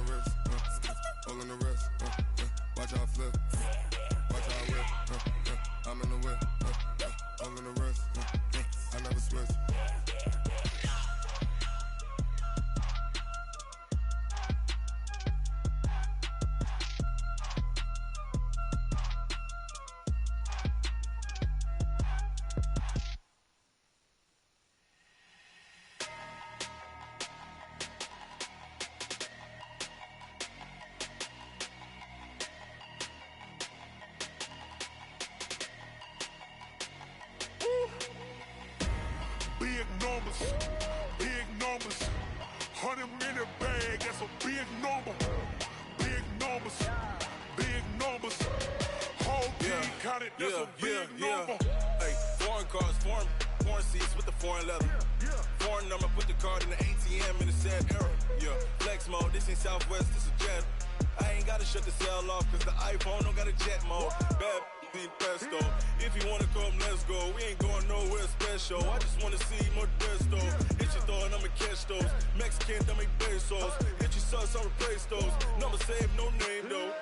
the wrist, all on the wrist, watch how I flip, watch how I whip, I'm in the whip, all on the wrist, I never switch. Big numbers, 100-minute bag, that's a big number. Big numbers, whole team counted, that's a big number. Hey, foreign cars, foreign seats with the foreign leather. Foreign number, put the card in the ATM in the sad era. Yeah, flex mode, this ain't Southwest, this is Jet. I ain't gotta shut the cell off, cause the iPhone don't got a jet mode. Bad in pesto. If you wanna come, let's go. We ain't going nowhere special. I just wanna see Modesto. Hit your thought, I'ma catch those. Mexican, I make pesos. Hit your sus, I'll replace those. Number save, no name though.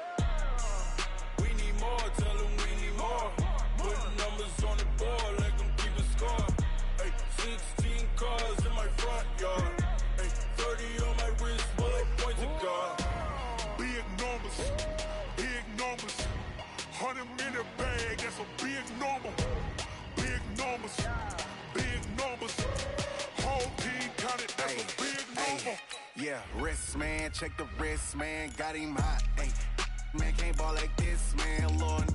We need more, tell them we need more. Put numbers on the board, let them keep a score. Hey, 16 cars in my front yard. Hey, 30 on my wrist, bullet point to God. Big numbers, 100-minute bag, that's a big number. Big numbers, whole team counted, that's a big number. Yeah, wrist man, check the wrist man, got him hot. Ay, man can't ball like this, man. Lord,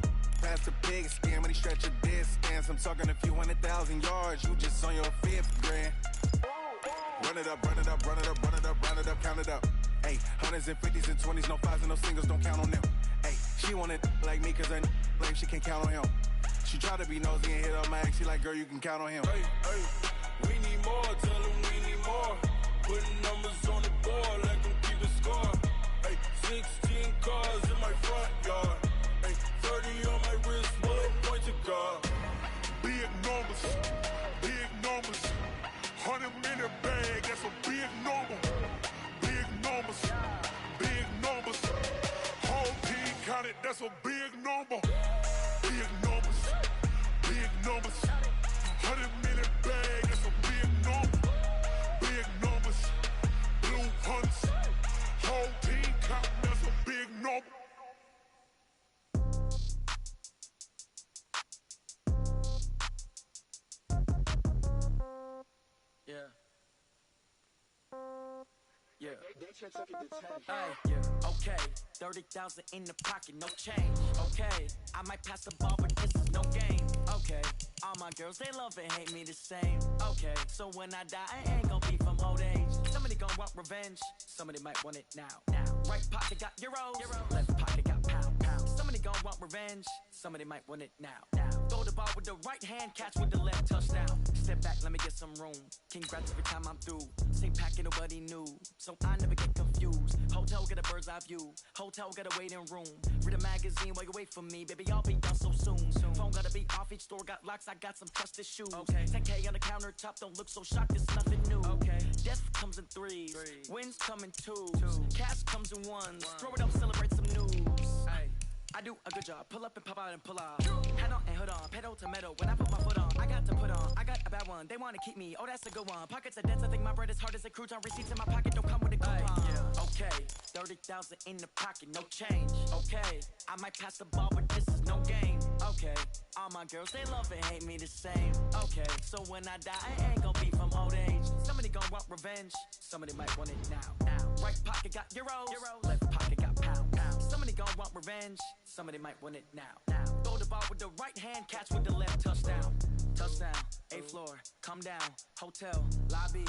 past the pig skin when he stretch a distance. I'm talking a few 100,000 yards, you just on your 5th grand. Run it up, count it up. Ay, hundreds and 50s and 20s, no 5s and no singles, don't count on them. Ay, she want it like me, cause I like she can count on him. She try to be nosy and hit up my ex, she like, girl, you can count on him. Hey, we need more, tell them we need more. Putting numbers on the board, let them keep a score. Hey, 16 cars in my front yard. Hey, 30 on my wrist, bullet point to God. Big numbers, 100-minute bag, that's a big number. Big numbers, whole team counted, that's a big number. Big numbers, 100-minute bag, that's a big number. Big numbers, blue hunts, whole team counting, that's a big number. Yeah. Yeah. Hey, yeah. Okay. 30,000 in the pocket, no change. Okay. I might pass the ball, but this is no game. Okay. All my girls, they love and hate me the same. Okay. So when I die, I ain't gon' be from old age. Somebody gon' want revenge. Somebody might want it now. Right pocket got euros. Left pocket got pound. Somebody gon' want revenge. Somebody might want it now. Throw the ball with the right hand, catch with the left, touchdown. Step back, let me get some room. Congrats every time I'm through. Same packet, nobody knew, so I never get confused. Hotel got a bird's eye view. Hotel got a waiting room. Read a magazine while you wait for me, baby. I'll be done so soon. Phone gotta be off, each store got locks. I got some trusted shoes. 10K on the countertop, don't look so shocked. It's nothing new. Death comes in threes. Wins come in twos. Cash comes in ones. Throw it up, celebrate some news. I do a good job, pull up and pop out and pull off. Head on and hood on, pedal to metal. When I put my foot on, I got to put on. I got a bad one, they wanna keep me. Oh, that's a good one. Pockets are dense, I think my bread is hard as a crouton. Receipts in my pocket don't come with a coupon. Okay, 30,000 in the pocket, no change. Okay, I might pass the ball, but this is no game. Okay, all my girls, they love and hate me the same. Okay, so when I die, I ain't gon' be from old age. Somebody gon' want revenge. Somebody might want it now. Right pocket got euros. Left pocket got pound. Somebody gon' want revenge. Somebody might want it now. Throw the ball with the right hand, catch with the left, touchdown. Touchdown, 8th floor, come down. Hotel, lobby.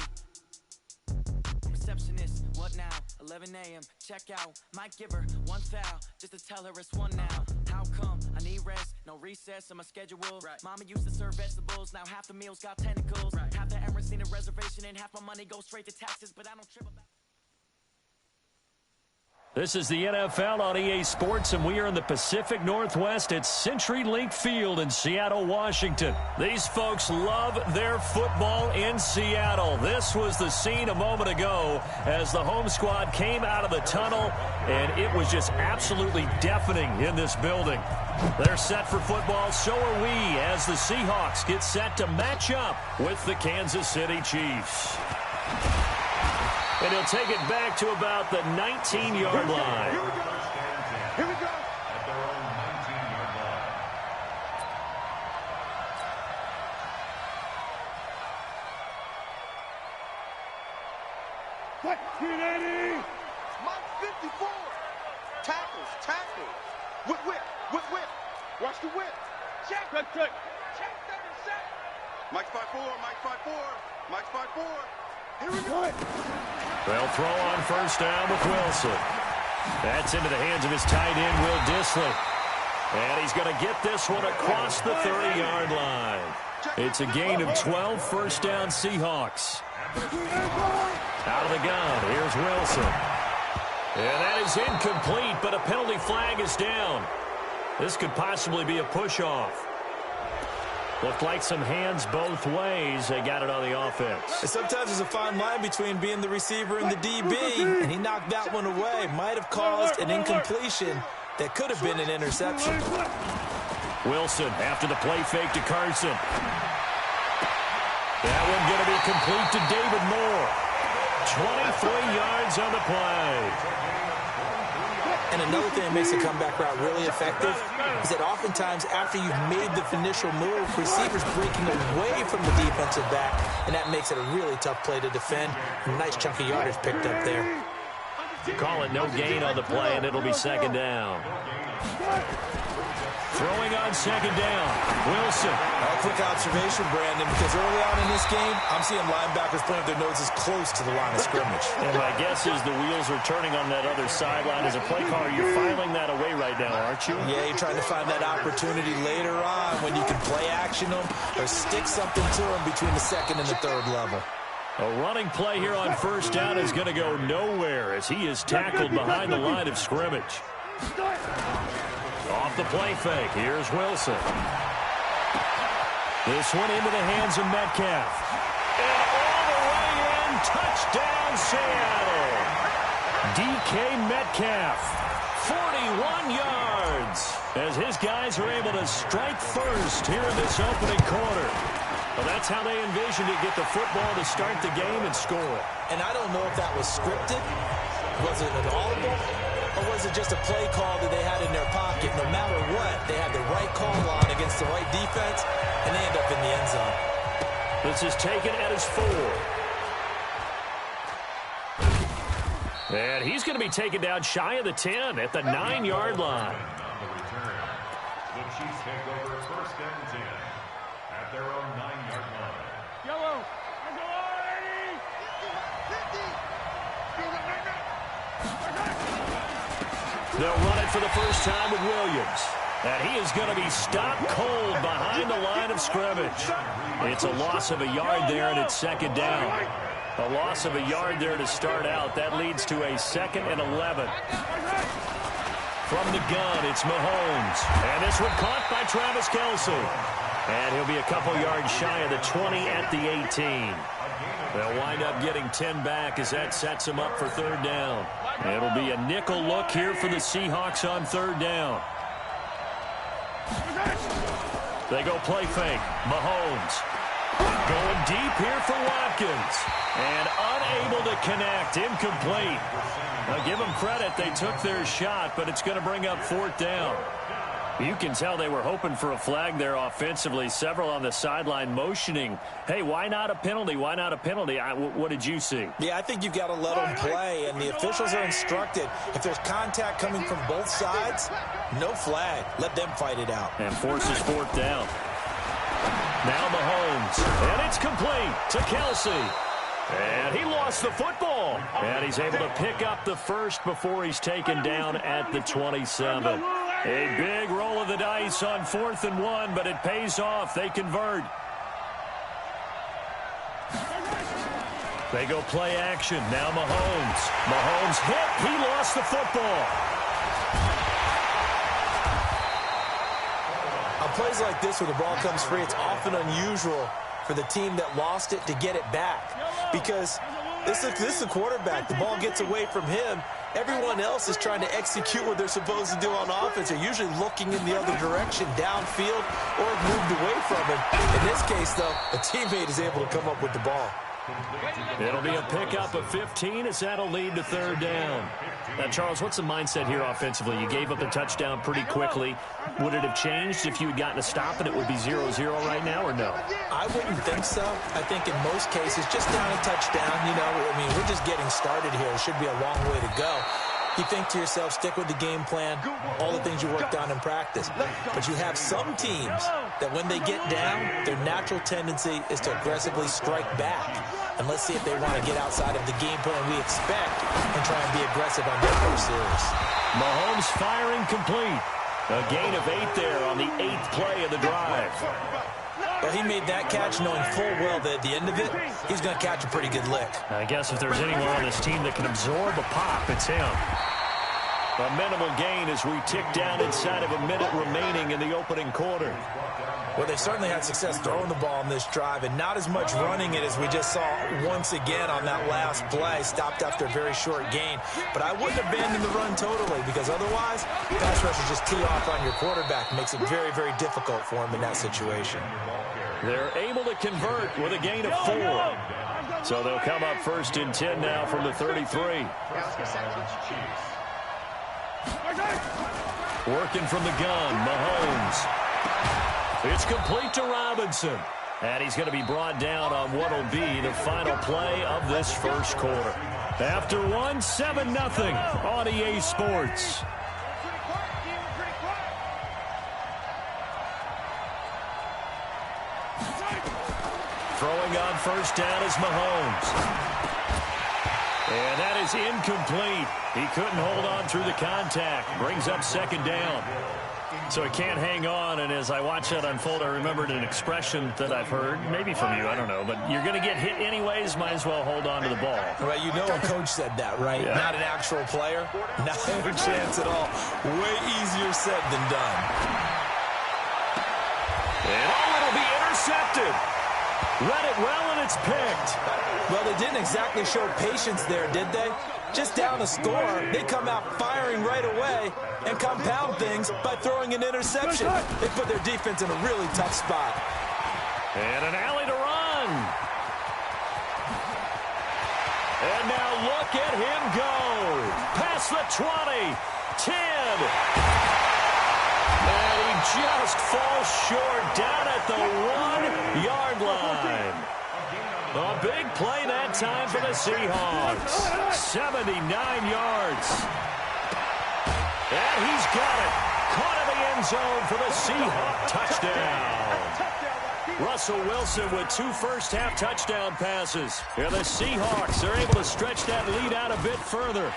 Receptionist, what now? 11 a.m., check out. Might give her one foul, just to tell her it's one now. How come? I need rest, no recess in my schedule. Mama used to serve vegetables, now half the meals got tentacles. Half the Emirates need a reservation and half my money goes straight to taxes, but I don't trip about. This is the NFL on EA Sports, and we are in the Pacific Northwest at CenturyLink Field in Seattle, Washington. These folks love their football in Seattle. This was the scene a moment ago as the home squad came out of the tunnel, and it was just absolutely deafening in this building. They're set for football, so are we, as the Seahawks get set to match up with the Kansas City Chiefs. And he'll take it back to about the 19-yard line. Here we go. Here we go. At their own 19-yard line. What? Kennedy! Mike 54. Tackles. Whip. Watch the whip. Check. Check 37. Mike's 5'4. Mike's 5'4. Here we go. They'll throw on first down with Wilson. That's into the hands of his tight end, Will Dissly. And he's going to get this one across the 30-yard line. It's a gain of 12, first down Seahawks. Out of the gun, here's Wilson. And that is incomplete, but a penalty flag is down. This could possibly be a push-off. Looked like some hands both ways. They got it on the offense. Sometimes there's a fine line between being the receiver and the DB, and he knocked that one away. Might have caused an incompletion that could have been an interception. Wilson after the play fake to Carson. That one going to be complete to David Moore. 23 yards on the play. And another thing that makes the comeback route really effective is that oftentimes after you've made the initial move, receivers breaking away from the defensive back, and that makes it a really tough play to defend. A nice chunk of yardage picked up there. Call it no gain on the play, and it'll be second down. Throwing on second down, Wilson. A quick observation, Brandon, because early on in this game, I'm seeing linebackers putting their noses close to the line of scrimmage. And my guess is the wheels are turning on that other sideline. As a play caller, you're filing that away right now, aren't you? Yeah, you're trying to find that opportunity later on when you can play action them or stick something to them between the second and the third level. A running play here on first down is going to go nowhere as he is tackled behind the line of scrimmage. Off the play fake, here's Wilson. This one into the hands of Metcalf. And all the way in, touchdown Seattle. DK Metcalf, 41 yards, as his guys are able to strike first here in this opening quarter. Well, that's how they envisioned it, get the football to start the game and score it. And I don't know if that was scripted. Was it an audible? Or was it just a play call that they had in their pocket? No matter what, they had the right call on against the right defense, and they end up in the end zone. This is taken at his 4. And he's going to be taken down shy of the 10 at the 9-yard line. The Chiefs take over first and 10 at their own 9-yard line. Yellow. They'll run it for the first time with Williams. And he is going to be stopped cold behind the line of scrimmage. It's a loss of a yard there, and it's second down. A loss of a yard there to start out. That leads to a 2nd and 11. From the gun, it's Mahomes. And this one caught by Travis Kelce. And he'll be a couple yards shy of the 20 at the 18. They'll wind up getting 10 back as that sets them up for third down. It'll be a nickel look here for the Seahawks on third down. They go play fake. Mahomes going deep here for Watkins. And unable to connect. Incomplete. Now give them credit. They took their shot, but it's going to bring up fourth down. You can tell they were hoping for a flag there offensively. Several on the sideline motioning, hey, why not a penalty? Why not a penalty? What did you see? Yeah, I think you've got to let them play, and the officials are instructed. If there's contact coming from both sides, no flag. Let them fight it out. And forces fourth down. Now Mahomes, and it's complete to Kelce. And he lost the football. And he's able to pick up the first before he's taken down at the 27. A big roll of the dice on 4th and 1, but it pays off. They convert. They go play action. Now Mahomes. Mahomes hit. He lost the football. On plays like this where the ball comes free, it's often unusual for the team that lost it to get it back. Because this is the quarterback. The ball gets away from him. Everyone else is trying to execute what they're supposed to do on offense. They're usually looking in the other direction, downfield, or moved away from him. In this case, though, a teammate is able to come up with the ball. It'll be a pickup of 15 as that'll lead to third down. Now, Charles, what's the mindset here offensively? You gave up the touchdown pretty quickly. Would it have changed if you had gotten a stop and it would be 0-0 right now, or no? I wouldn't think so. I think in most cases, just down a touchdown, you know, I mean, we're just getting started here. It should be a long way to go. You think to yourself, stick with the game plan, all the things you worked on in practice. But you have some teams that when they get down, their natural tendency is to aggressively strike back. And let's see if they want to get outside of the game plan we expect and try and be aggressive on their first series. Mahomes firing complete. A gain of 8 there on the 8th play of the drive. Well, he made that catch knowing full well that at the end of it, he's going to catch a pretty good lick. I guess if there's anyone on this team that can absorb a pop, it's him. A minimal gain as we tick down inside of a minute remaining in the opening quarter. Well, they certainly had success throwing the ball in this drive, and not as much running it as we just saw once again on that last play. Stopped after a very short gain. But I wouldn't abandon the run totally, because otherwise, pass rushers just tee off on your quarterback. Makes it very, very difficult for him in that situation. They're able to convert with a gain of 4. So they'll come up first and 10 now from the 33. Working from the gun, Mahomes. It's complete to Robinson. And he's going to be brought down on what will be the final play of this first quarter. After 1, 7-0 on EA Sports. Throwing on first down is Mahomes. And that is incomplete. He couldn't hold on through the contact. Brings up second down. So he can't hang on, and as I watch that unfold, I remembered an expression that I've heard, maybe from you, I don't know, but you're going to get hit anyways, might as well hold on to the ball. Right, you know a coach said that, right? Yeah. Not an actual player. Not a chance at all. Way easier said than done. And it'll be intercepted. Read it well, and it's picked. Well, they didn't exactly show patience there, did they? Just down a score, they come out firing right away and compound things by throwing an interception. They put their defense in a really tough spot. And an alley to run. And now look at him go. Past the 20, 10. And he just falls short down at the 1-yard line. A big play that time for the Seahawks. 79 yards. And he's got it. Caught in the end zone for the Seahawks touchdown. Russell Wilson with 2 first-half touchdown passes. And the Seahawks are able to stretch that lead out a bit further.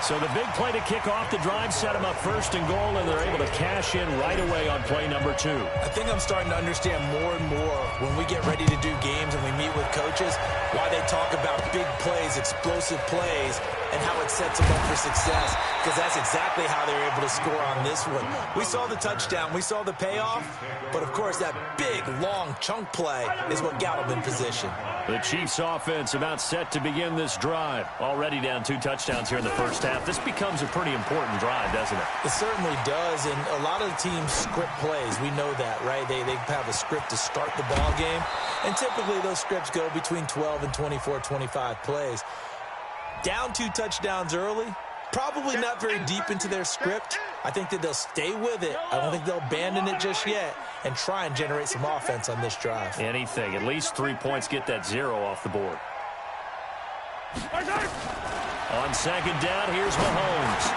So the big play to kick off the drive set them up first and goal, and they're able to cash in right away on play number 2. I think I'm starting to understand more and more when we get ready to do games and we meet with coaches why they talk about big plays, explosive plays, and how it sets them up for success, because that's exactly how they're able to score on this one. We saw the touchdown. We saw the payoff, but, of course, that big, long chunk play is what got them in position. The Chiefs offense about set to begin this drive. Already down 2 touchdowns here in the first half. This becomes a pretty important drive, doesn't it? It certainly does, and a lot of the teams script plays. We know that, right? They have a script to start the ball game, and typically those scripts go between 12 and 24, 25 plays. Down 2 touchdowns early, probably not very deep into their script. I think that they'll stay with it. I don't think they'll abandon it just yet and try and generate some offense on this drive. Anything. At least 3 points, get that 0 off the board. On second down, here's Mahomes.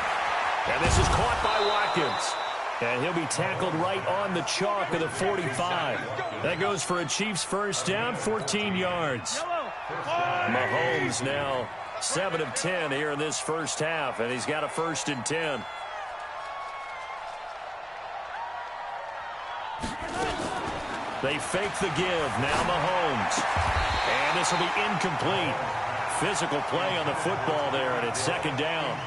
And this is caught by Watkins. And he'll be tackled right on the chalk of the 45. That goes for a Chiefs first down, 14 yards. Mahomes now 7 of 10 here in this first half, and he's got a first and 10. They fake the give. Now Mahomes. And this will be incomplete. Physical play on the football there, and it's second down.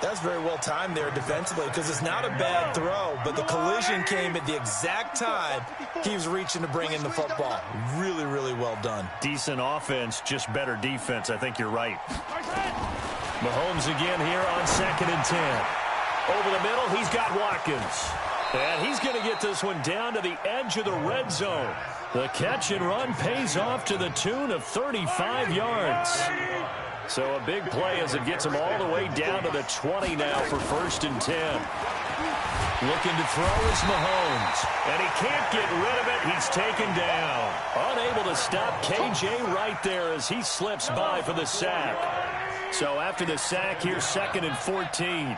That's very well timed there defensively because it's not a bad throw, but the collision came at the exact time he was reaching to bring in the football. Really, really well done. Decent offense, just better defense. I think you're right. Mahomes again here on 2nd and 10. Over the middle, he's got Watkins. And he's going to get this one down to the edge of the red zone. The catch and run pays off to the tune of 35 yards. So a big play as it gets him all the way down to the 20 now for 1st and 10. Looking to throw is Mahomes. And he can't get rid of it. He's taken down. Unable to stop KJ right there as he slips by for the sack. So after the sack, here's 2nd and 14.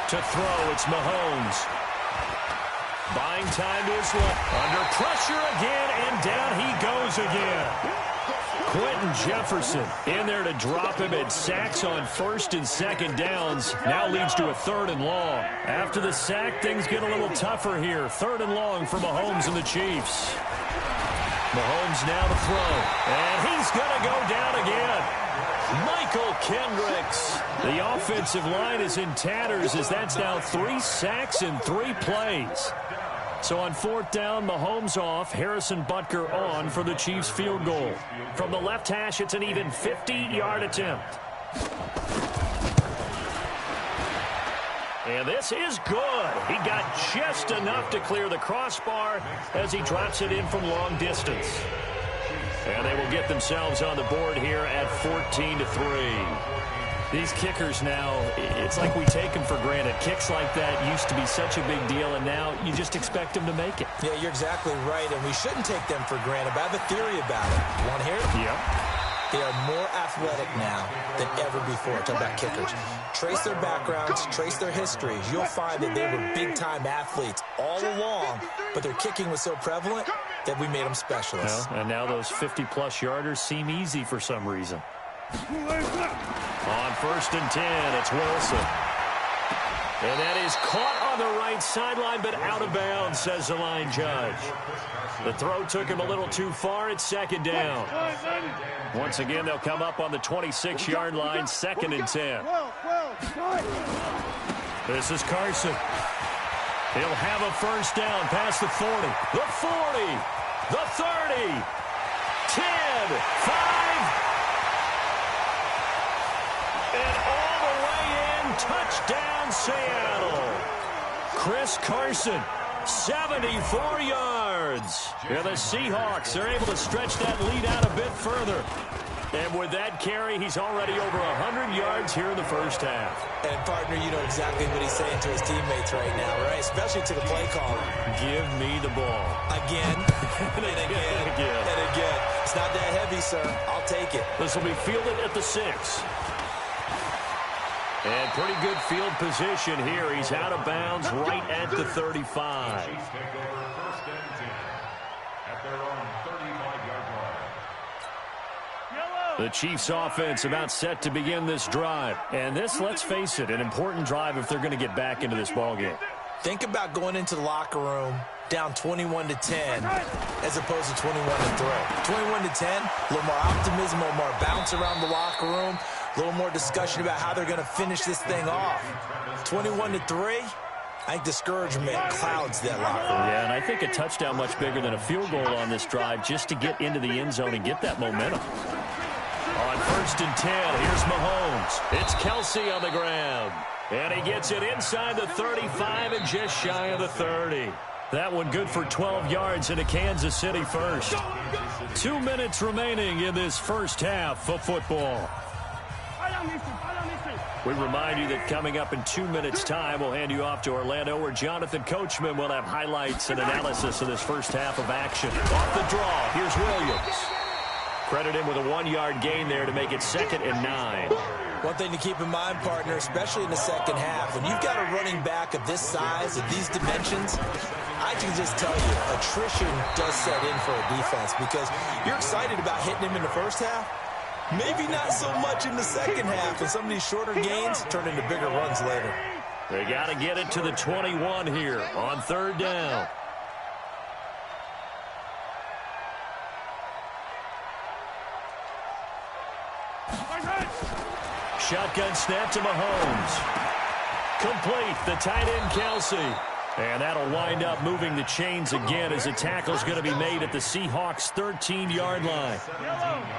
To throw, it's Mahomes. Buying time to his left. Under pressure again, and down he goes again. Quentin Jefferson in there to drop him at sacks on 1st and 2nd downs. Now leads to a 3rd and long. After the sack, things get a little tougher here. 3rd and long for Mahomes and the Chiefs. Mahomes now to throw. And he's going to go down again. Michael Kendricks. The offensive line is in tatters as that's now 3 sacks in 3 plays. So on 4th down, Mahomes off, Harrison Butker on for the Chiefs field goal. From the left hash, it's an even 50-yard attempt. And this is good. He got just enough to clear the crossbar as he drops it in from long distance. And they will get themselves on the board here at 14-3. These kickers now, it's like we take them for granted. Kicks like that used to be such a big deal, and now you just expect them to make it. Yeah, you're exactly right, and we shouldn't take them for granted. But I have a theory about it. You want to hear it? Yep. They are more athletic now than ever before. Talk about kickers. Trace their backgrounds, trace their histories. You'll find that they were big-time athletes all along, but their kicking was so prevalent that we made them specialists. Well, and now those 50-plus yarders seem easy for some reason. On 1st and 10, it's Wilson. And that is caught on the right sideline, but out of bounds, says the line judge. The throw took him a little too far. It's 2nd down. Once again, they'll come up on the 26-yard line, 2nd and 10. This is Carson. He'll have a 1st down past the 40, the 40, the 30, 10, 5, and all the way in, touchdown Seattle. Chris Carson, 74 yards. And the Seahawks are able to stretch that lead out a bit further. And with that carry, he's already over 100 yards here in the 1st half. And, partner, you know exactly what he's saying to his teammates right now, right? Especially to the play caller. Give me the ball. Again, and again, and again. It's not that heavy, sir. I'll take it. This will be fielded at the 6. And pretty good field position here. He's out of bounds right at the 35. The Chiefs offense about set to begin this drive. And this, let's face it, an important drive if they're going to get back into this ballgame. Think about going into the locker room down 21-10 as opposed to 21-3. 21-10, a little more optimism, a little more bounce around the locker room, a little more discussion about how they're going to finish this thing off. 21-3, I think discouragement clouds that locker room. Yeah, and I think a touchdown much bigger than a field goal on this drive just to get into the end zone and get that momentum. On 1st and 10, here's Mahomes. It's Kelsey on the ground. And he gets it inside the 35 and just shy of the 30. That one good for 12 yards into Kansas City 1st. 2 minutes remaining in this 1st half of football. We remind you that coming up in 2 minutes' time, we'll hand you off to Orlando, where Jonathan Coachman will have highlights and analysis of this 1st half of action. Off the draw, here's Williams. Credit him with a 1-yard gain there to make it 2nd and 9. One thing to keep in mind, partner, especially in the 2nd half, when you've got a running back of this size, of these dimensions, I can just tell you, attrition does set in for a defense because you're excited about hitting him in the 1st half. Maybe not so much in the 2nd half, and some of these shorter gains turn into bigger runs later. They got to get it to the 21 here on third down. Shotgun snap to Mahomes. Complete, the tight end Kelsey. And that'll wind up moving the chains again as the tackle's going to be made at the Seahawks' 13-yard line.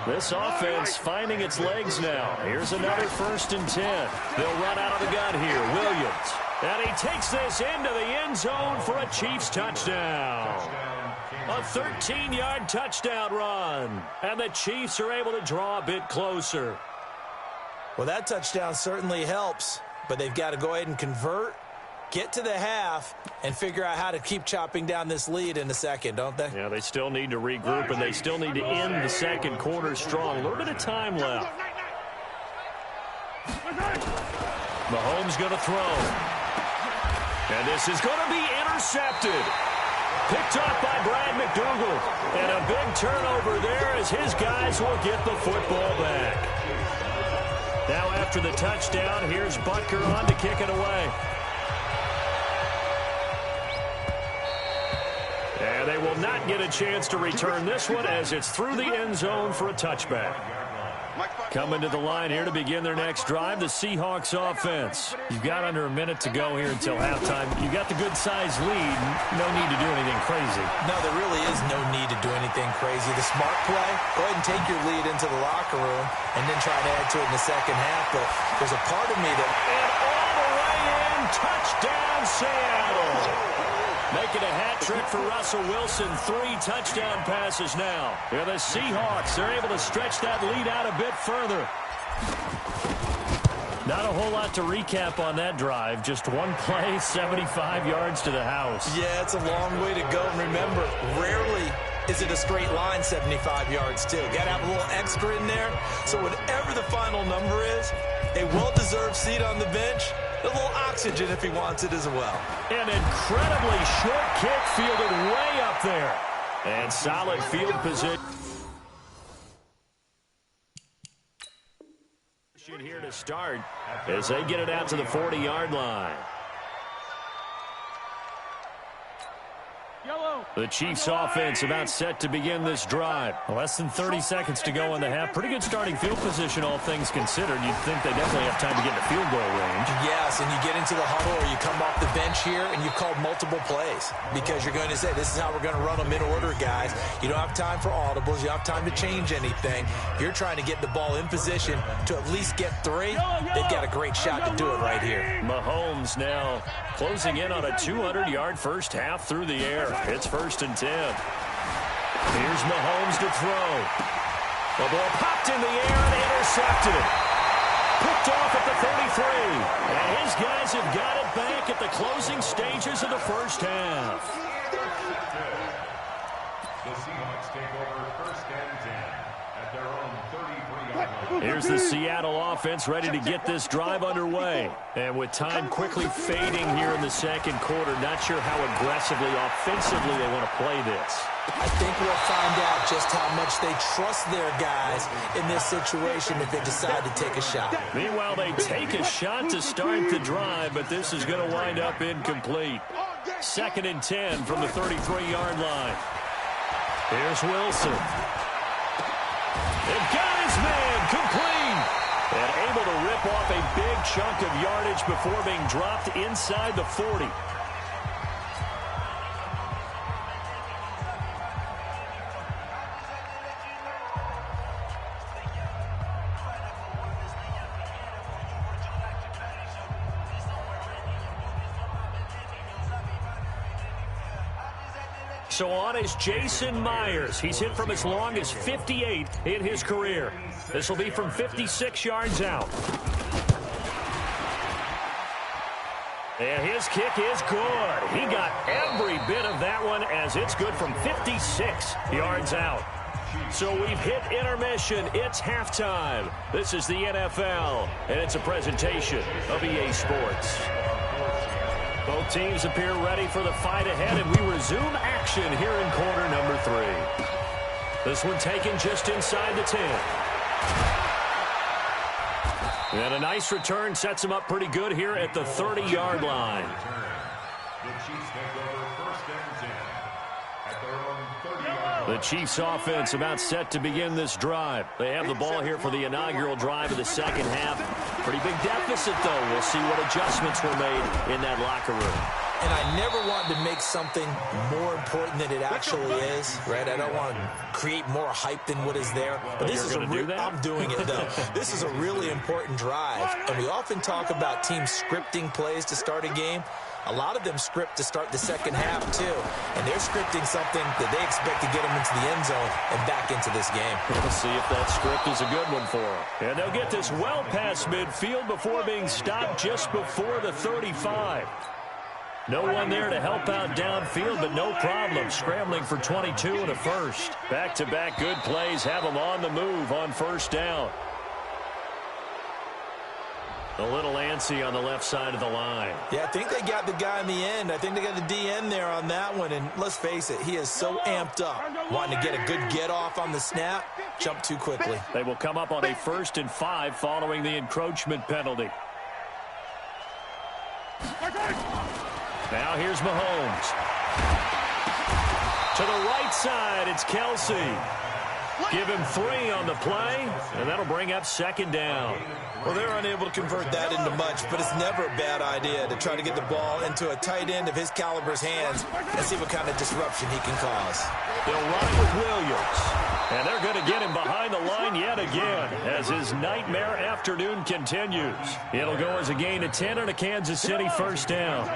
This offense finding its legs now. Here's another 1st and 10. They'll run out of the gun here. Williams. And he takes this into the end zone for a Chiefs touchdown. A 13-yard touchdown run. And the Chiefs are able to draw a bit closer. Well, that touchdown certainly helps, but they've got to go ahead and convert, get to the half, and figure out how to keep chopping down this lead in the second, don't they? Yeah, they still need to regroup, and they still need to end the second quarter strong. A little bit of time left. Mahomes going to throw. And this is going to be intercepted. Picked off by Brad McDougal. And a big turnover there as his guys will get the football back. Now after the touchdown, here's Butker on to kick it away. And they will not get a chance to return this one as it's through the end zone for a touchback. Coming to the line here to begin their next drive, the Seahawks offense. You've got under a minute to go here until halftime. You've got the good-sized lead. No need to do anything crazy. No, there really is no need to do anything crazy. The smart play, go ahead and take your lead into the locker room and then try to add to it in the second half. But there's a part of me that... And all the way in, touchdown Seattle. Making a hat trick for Russell Wilson. 3 touchdown passes now. Yeah, the Seahawks, they're able to stretch that lead out a bit further. Not a whole lot to recap on that drive. Just one play, 75 yards to the house. Yeah, it's a long way to go. And remember, rarely is it a straight line 75 yards, too. Got to have a little extra in there. So whatever the final number is, a well-deserved seat on the bench, a little oxygen if he wants it as well. An incredibly short kick fielded way up there. And solid field position. Here to start as they get it out to the 40-yard line. The Chiefs offense about set to begin this drive. Less than 30 seconds to go in the half. Pretty good starting field position, all things considered. You'd think they definitely have time to get in the field goal range. Yes, and you get into the huddle or you come off the bench here and you've called multiple plays because you're going to say, this is how we're going to run them in order, guys. You don't have time for audibles. You don't have time to change anything. You're trying to get the ball in position to at least get 3. They've got a great shot to do it right here. Mahomes now closing in on a 200-yard first half through the air. It's 1st and 10. Here's Mahomes to throw. The ball popped in the air and intercepted. Picked off at the 33. And his guys have got it back at the closing stages of the first half. The Seahawks take over 1st and 10 at their own 33-yard line. Here's the Seattle offense ready to get this drive underway. And with time quickly fading here in the second quarter, not sure how aggressively, offensively they want to play this. I think we'll find out just how much they trust their guys in this situation if they decide to take a shot. Meanwhile, they take a shot to start the drive, but this is going to wind up incomplete. 2nd and 10 from the 33-yard line. Here's Wilson. They've got his man complete. And able to rip off a big chunk of yardage before being dropped inside the 40. So on is Jason Myers. He's hit from as long as 58 in his career. This will be from 56 yards out. And his kick is good. He got every bit of that one as it's good from 56 yards out. So we've hit intermission. It's halftime. This is the NFL, and it's a presentation of EA Sports. Both teams appear ready for the fight ahead, and we resume action here in quarter number 3. This one taken just inside the 10. And a nice return sets him up pretty good here at the 30-yard line. The Chiefs take over first and 10 at their own 30-yard line. The Chiefs offense about set to begin this drive. They have the ball here for the inaugural drive of the second half. Pretty big deficit, though. We'll see what adjustments were made in that locker room. And I never want to make something more important than it actually is, right? I don't want to create more hype than what is there. But this is I'm doing it, though. This is a really important drive. And we often talk about teams scripting plays to start a game. A lot of them script to start the second half, too. And they're scripting something that they expect to get them into the end zone and back into this game. We'll see if that script is a good one for them. And they'll get this well past midfield before being stopped just before the 35. No one there to help out downfield, but no problem. Scrambling for 22 and a first. Back-to-back good plays have them on the move on first down. A little antsy on the left side of the line. Yeah, I think they got the guy in the end. I think they got the DN there on that one. And let's face it, he is so amped up. Wanting to get a good get-off on the snap, jump too quickly. They will come up on a 1st and 5 following the encroachment penalty. Now here's Mahomes. To the right side, it's Kelsey. Give him 3 on the play, and that'll bring up second down. Well, they're unable to convert that into much, but it's never a bad idea to try to get the ball into a tight end of his caliber's hands and see what kind of disruption he can cause. They'll run it with Williams. And they're going to get him behind the line yet again as his nightmare afternoon continues. It'll go as a gain of 10 and a Kansas City first down.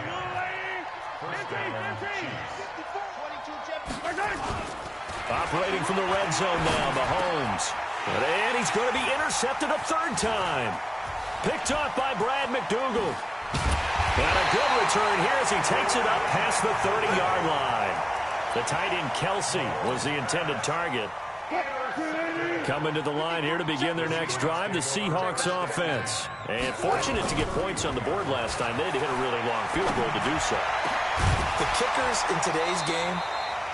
Operating from the red zone now, Mahomes. And he's going to be intercepted a 3rd time. Picked off by Brad McDougal. And a good return here as he takes it up past the 30-yard line. The tight end Kelsey was the intended target. Coming to the line here to begin their next drive, the Seahawks offense. And fortunate to get points on the board last time. They had to hit a really long field goal to do so. The kickers in today's game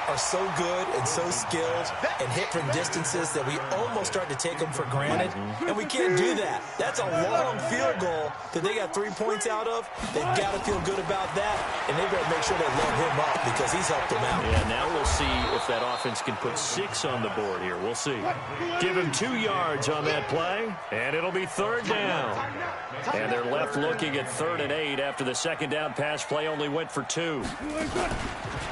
are so good and so skilled and hit from distances that we almost start to take them for granted, and we can't do that. That's a long field goal that they got 3 points out of. They've got to feel good about that, and they've got to make sure they load him up because he's helped them out. Yeah, now we'll see if that offense can put 6 on the board here. We'll see. Give him 2 yards on that play, and it'll be 3rd down. And they're left looking at 3rd and 8 after the second down pass play only went for 2.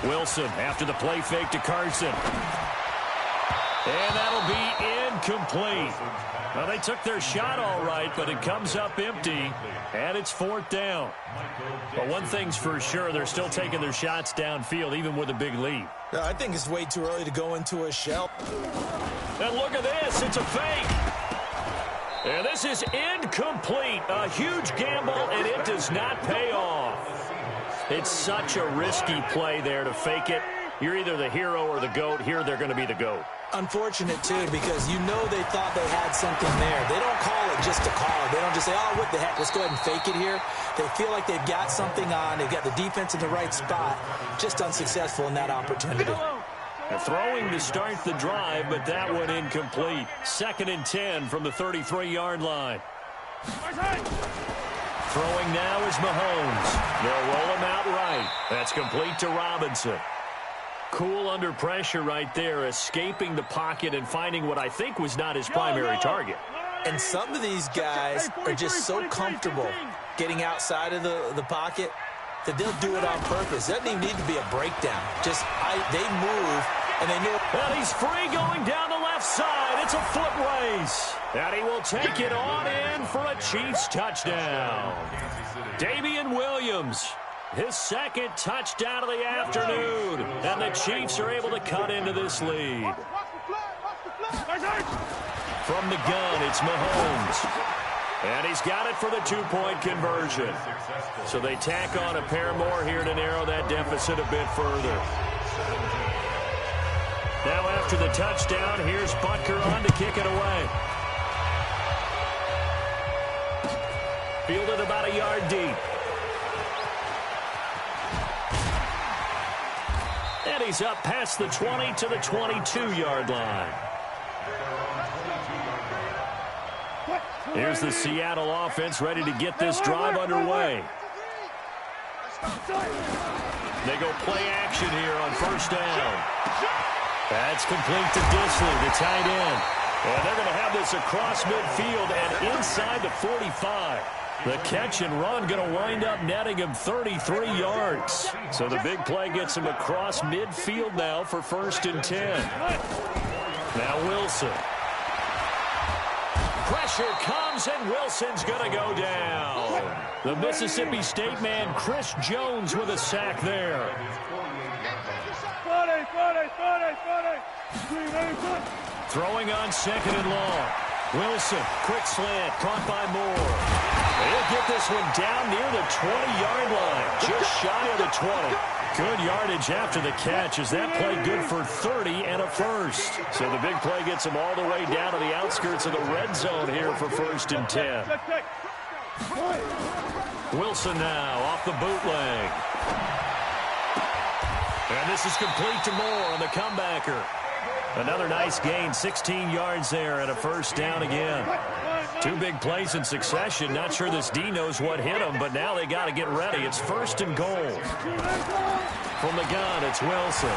Wilson after the play fake to Carson. And that'll be incomplete. Well, they took their shot all right, but it comes up empty, and it's 4th down. But one thing's for sure, they're still taking their shots downfield, even with a big lead. I think it's way too early to go into a shell. And look at this. It's a fake. And this is incomplete. A huge gamble, and it does not pay off. It's such a risky play there to fake it. You're either the hero or the GOAT. Here, they're going to be the GOAT. Unfortunate, too, because you know they thought they had something there. They don't call it just to call it. They don't just say, oh, what the heck, let's go ahead and fake it here. They feel like they've got something on. They've got the defense in the right spot. Just unsuccessful in that opportunity. They're throwing to start the drive, but that one incomplete. 2nd and 10 from the 33-yard line. Throwing now is Mahomes. They'll roll him out right. That's complete to Robinson. Cool under pressure right there, escaping the pocket and finding what I think was not his primary target. And some of these guys are just so comfortable getting outside of the pocket that they'll do it on purpose. It doesn't even need to be a breakdown. Just they move, and they know. And he's free going down the left side. It's a foot race. And he will take it on in for a Chiefs touchdown. Damian Williams, his 2nd touchdown of the afternoon. And the Chiefs are able to cut into this lead. From the gun, it's Mahomes. And he's got it for the 2-point conversion. So they tack on a pair more here to narrow that deficit a bit further. Now after the touchdown, here's Butker on to kick it away. Fielded about a yard deep. And he's up past the 20 to the 22-yard line. Here's the Seattle offense ready to get this drive underway. They go play action here on first down. That's complete to Disley, the tight end. And they're going to have this across midfield and inside the 45. The catch and run going to wind up netting him 33 yards. So the big play gets him across midfield now for 1st and 10. Now Wilson. Pressure comes, and Wilson's going to go down. The Mississippi State man, Chris Jones, with a sack there. Throwing on 2nd and long. Wilson, quick slant, caught by Moore. He'll get this one down near the 20-yard line, just shy of the 20. Good yardage after the catch as that play good for 30 and a first. So the big play gets him all the way down to the outskirts of the red zone here for 1st and 10. Wilson now off the bootleg. And this is complete to Moore on the comebacker. Another nice gain, 16 yards there, and a first down again. 2 big plays in succession. Not sure this D knows what hit him, but now they got to get ready. It's 1st and goal. From the gun, it's Wilson.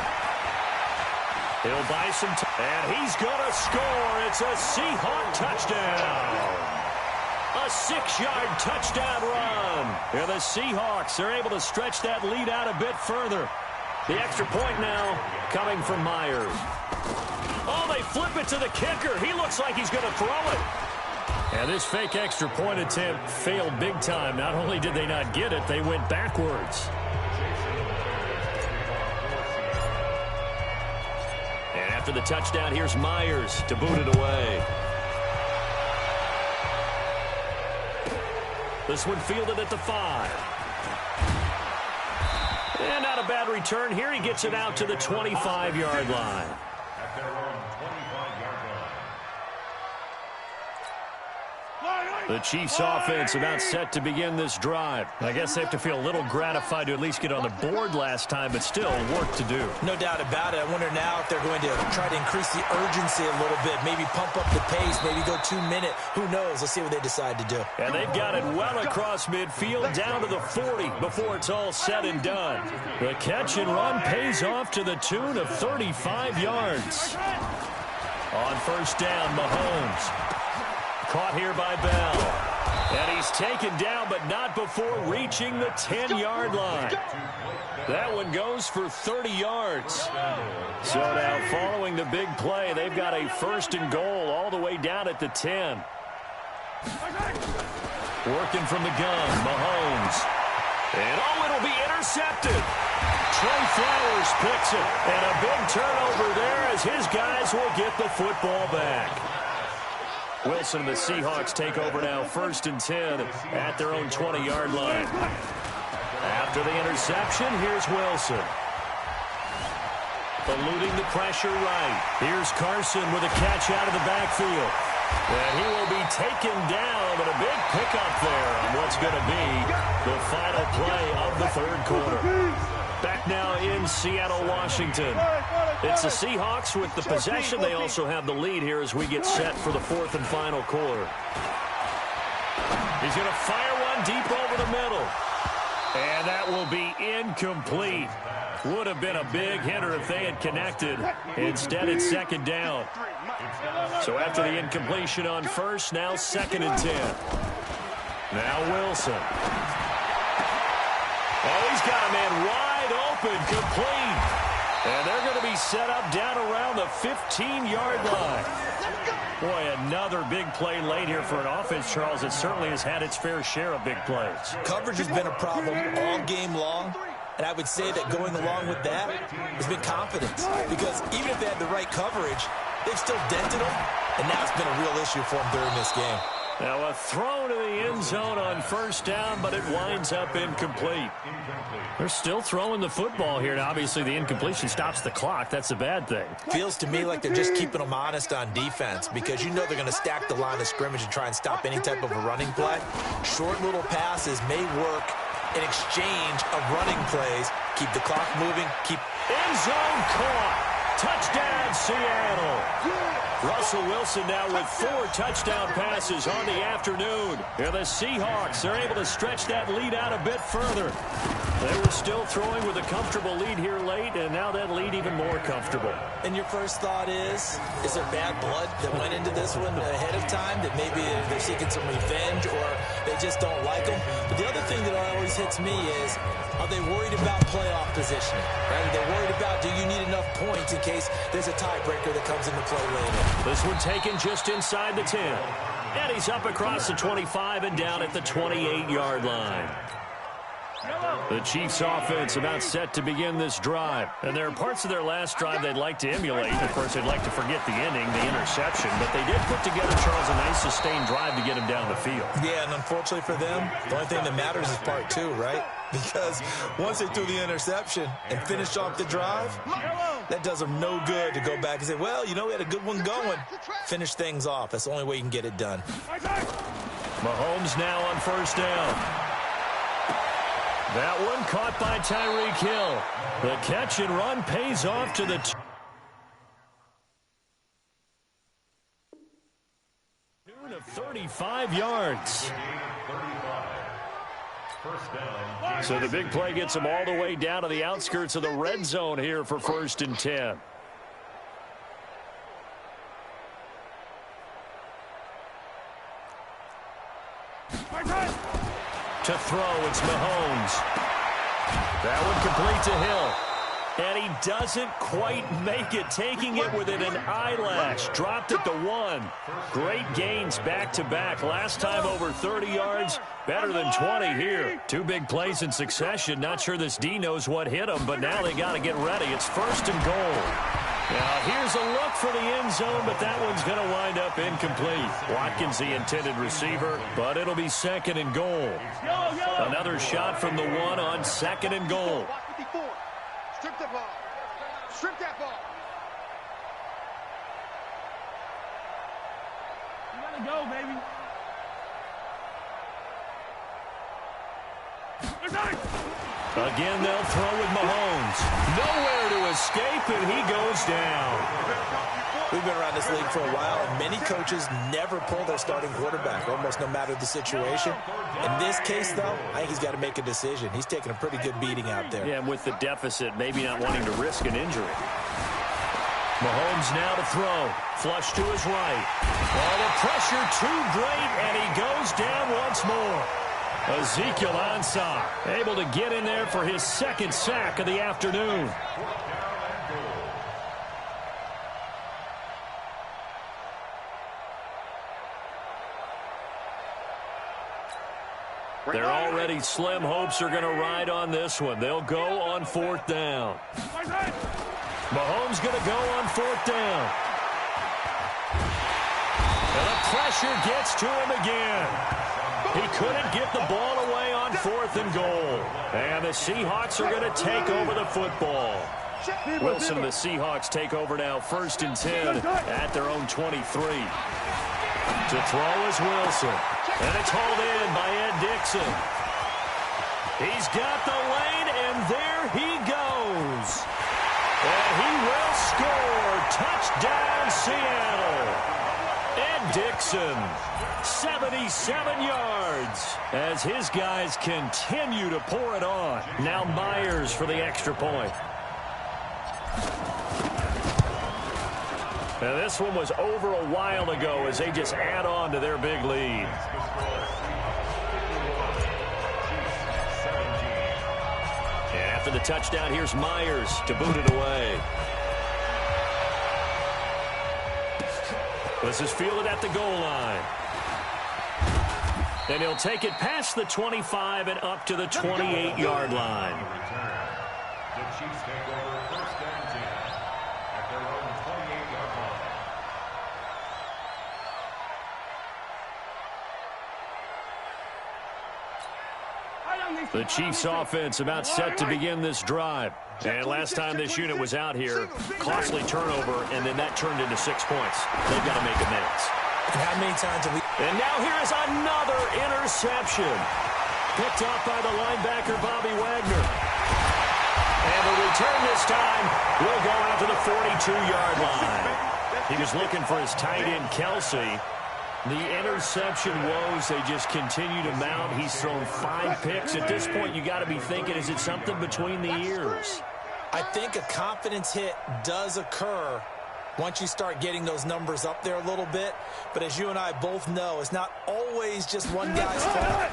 He'll buy some time, and he's going to score. It's a Seahawk touchdown. A 6-yard touchdown run. And the Seahawks are able to stretch that lead out a bit further. The extra point now coming from Myers. Oh, they flip it to the kicker. He looks like he's going to throw it. And this fake extra point attempt failed big time. Not only did they not get it, they went backwards. And after the touchdown, here's Myers to boot it away. This one fielded at the 5. And not a bad return here. He gets it out to the 25-yard line. At their own 25-yard line. The Chiefs offense about set to begin this drive. I guess they have to feel a little gratified to at least get on the board last time, but still work to do. No doubt about it. I wonder now if they're going to try to increase the urgency a little bit, maybe pump up the pace, maybe go 2-minute. Who knows? Let's see what they decide to do. And they've got it well across midfield down to the 40 before it's all said and done. The catch and run pays off to the tune of 35 yards. On first down, Mahomes. Caught here by Bell. And he's taken down, but not before reaching the 10-yard line. That one goes for 30 yards. So now following the big play, they've got a 1st and goal all the way down at the 10. Working from the gun, Mahomes. And oh, it'll be intercepted. Trey Flowers picks it. And a big turnover there as his guys will get the football back. Wilson and the Seahawks take over now 1st and 10 at their own 20-yard line. After the interception, here's Wilson. Eluding the pressure right. Here's Carson with a catch out of the backfield. And he will be taken down, and a big pickup there on what's going to be the final play of the 3rd quarter. Back now in Seattle, Washington. It's the Seahawks with the possession. They also have the lead here as we get set for the 4th and final quarter. He's going to fire one deep over the middle. And that will be incomplete. Would have been a big hitter if they had connected. Instead, it's 2nd down. So after the incompletion on first, now 2nd and 10. Now Wilson. Oh, he's got a man wide open, complete. And they're going to be set up down around the 15-yard line. Boy, another big play late here for an offense, Charles. It certainly has had its fair share of big plays. Coverage has been a problem all game long. And I would say that going along with that has been confidence. Because even if they had the right coverage, they've still dented them. And now it's been a real issue for them during this game. Now a throw to the end zone on first down, but it winds up incomplete. They're still throwing the football here. Now, obviously, the incompletion stops the clock. That's a bad thing. Feels to me like they're just keeping them honest on defense because you know they're going to stack the line of scrimmage and try and stop any type of a running play. Short little passes may work in exchange of running plays. Keep the clock moving. Keep end zone caught. Touchdown, Seattle. Russell Wilson now with 4 touchdown passes on the afternoon. And the Seahawks are able to stretch that lead out a bit further. They were still throwing with a comfortable lead here late, and now that lead even more comfortable. And your first thought is there bad blood that went into this one ahead of time, that maybe they're seeking some revenge or they just don't like them? But the other thing that always hits me is, are they worried about playoff positioning? Right? Are they worried about, do you need enough points in case there's a tiebreaker that comes into play later? This one taken just inside the 10. And he's up across the 25 and down at the 28-yard line. The Chiefs offense about set to begin this drive. And there are parts of their last drive they'd like to emulate. Of course, they'd like to forget the ending, the interception. But they did put together, Charles, a nice sustained drive to get him down the field. Yeah, and unfortunately for them, the only thing that matters is part 2, right? Because once they threw the interception and finished off the drive, that does them no good to go back and say, well, you know, we had a good one going. Finish things off. That's the only way you can get it done. Mahomes now on first down. That one caught by Tyreek Hill. The catch and run pays off to the 35 yards. So the big play gets them all the way down to the outskirts of the red zone here for 1st and 10. To throw, it's Mahomes. That one complete to Hill. And he doesn't quite make it, taking it within an eyelash. Dropped it to 1. Great gains back-to-back. Last time over 30 yards, better than 20 here. 2 big plays in succession. Not sure this D knows what hit him, but now they got to get ready. It's 1st and goal. Now, here's a look for the end zone, but that one's going to wind up incomplete. Watkins, the intended receiver, but it'll be 2nd and goal. Another shot from the 1 on 2nd and goal. Strip the ball. Strip that ball. You gotta go, baby. Again, they'll throw with Mahomes. Nowhere to escape, and he goes down. We've been around this league for a while, and many coaches never pull their starting quarterback, almost no matter the situation. In this case, though, I think he's got to make a decision. He's taking a pretty good beating out there. Yeah, and with the deficit, maybe not wanting to risk an injury. Mahomes now to throw. Flush to his right. Oh, the pressure too great, and he goes down once more. Ezekiel Ansah able to get in there for his 2nd sack of the afternoon. Their already slim hopes are going to ride on this one. They'll go on 4th down. Mahomes going to go on 4th down. And the pressure gets to him again. He couldn't get the ball away on 4th and goal. And the Seahawks are going to take over the football. Wilson and the Seahawks take over now 1st and 10 at their own 23. To throw is Wilson. And it's hauled in by Ed Dixon. He's got the lane, and there he goes. And he will score. Touchdown, Seattle. Ed Dixon, 77 yards, as his guys continue to pour it on. Now Myers for the extra point. Now this one was over a while ago as they just add on to their big lead. And after the touchdown, here's Myers to boot it away. This is fielded at the goal line. And he'll take it past the 25 and up to the 28-yard line. The Chiefs take over 1st and 10 at their own 28-yard line. The Chiefs offense about set to begin this drive. And last time this unit was out here, costly turnover, and then that turned into 6 points. They've got to make amends. And how many times have we... And now here is another interception. Picked up by the linebacker, Bobby Wagner. And the return this time will go out to the 42-yard line. He was looking for his tight end, Kelsey. The interception woes, they just continue to mount. He's thrown 5 picks. At this point, you got to be thinking, is it something between the ears? I think a confidence hit does occur once you start getting those numbers up there a little bit. But as you and I both know, it's not always just one guy's fault.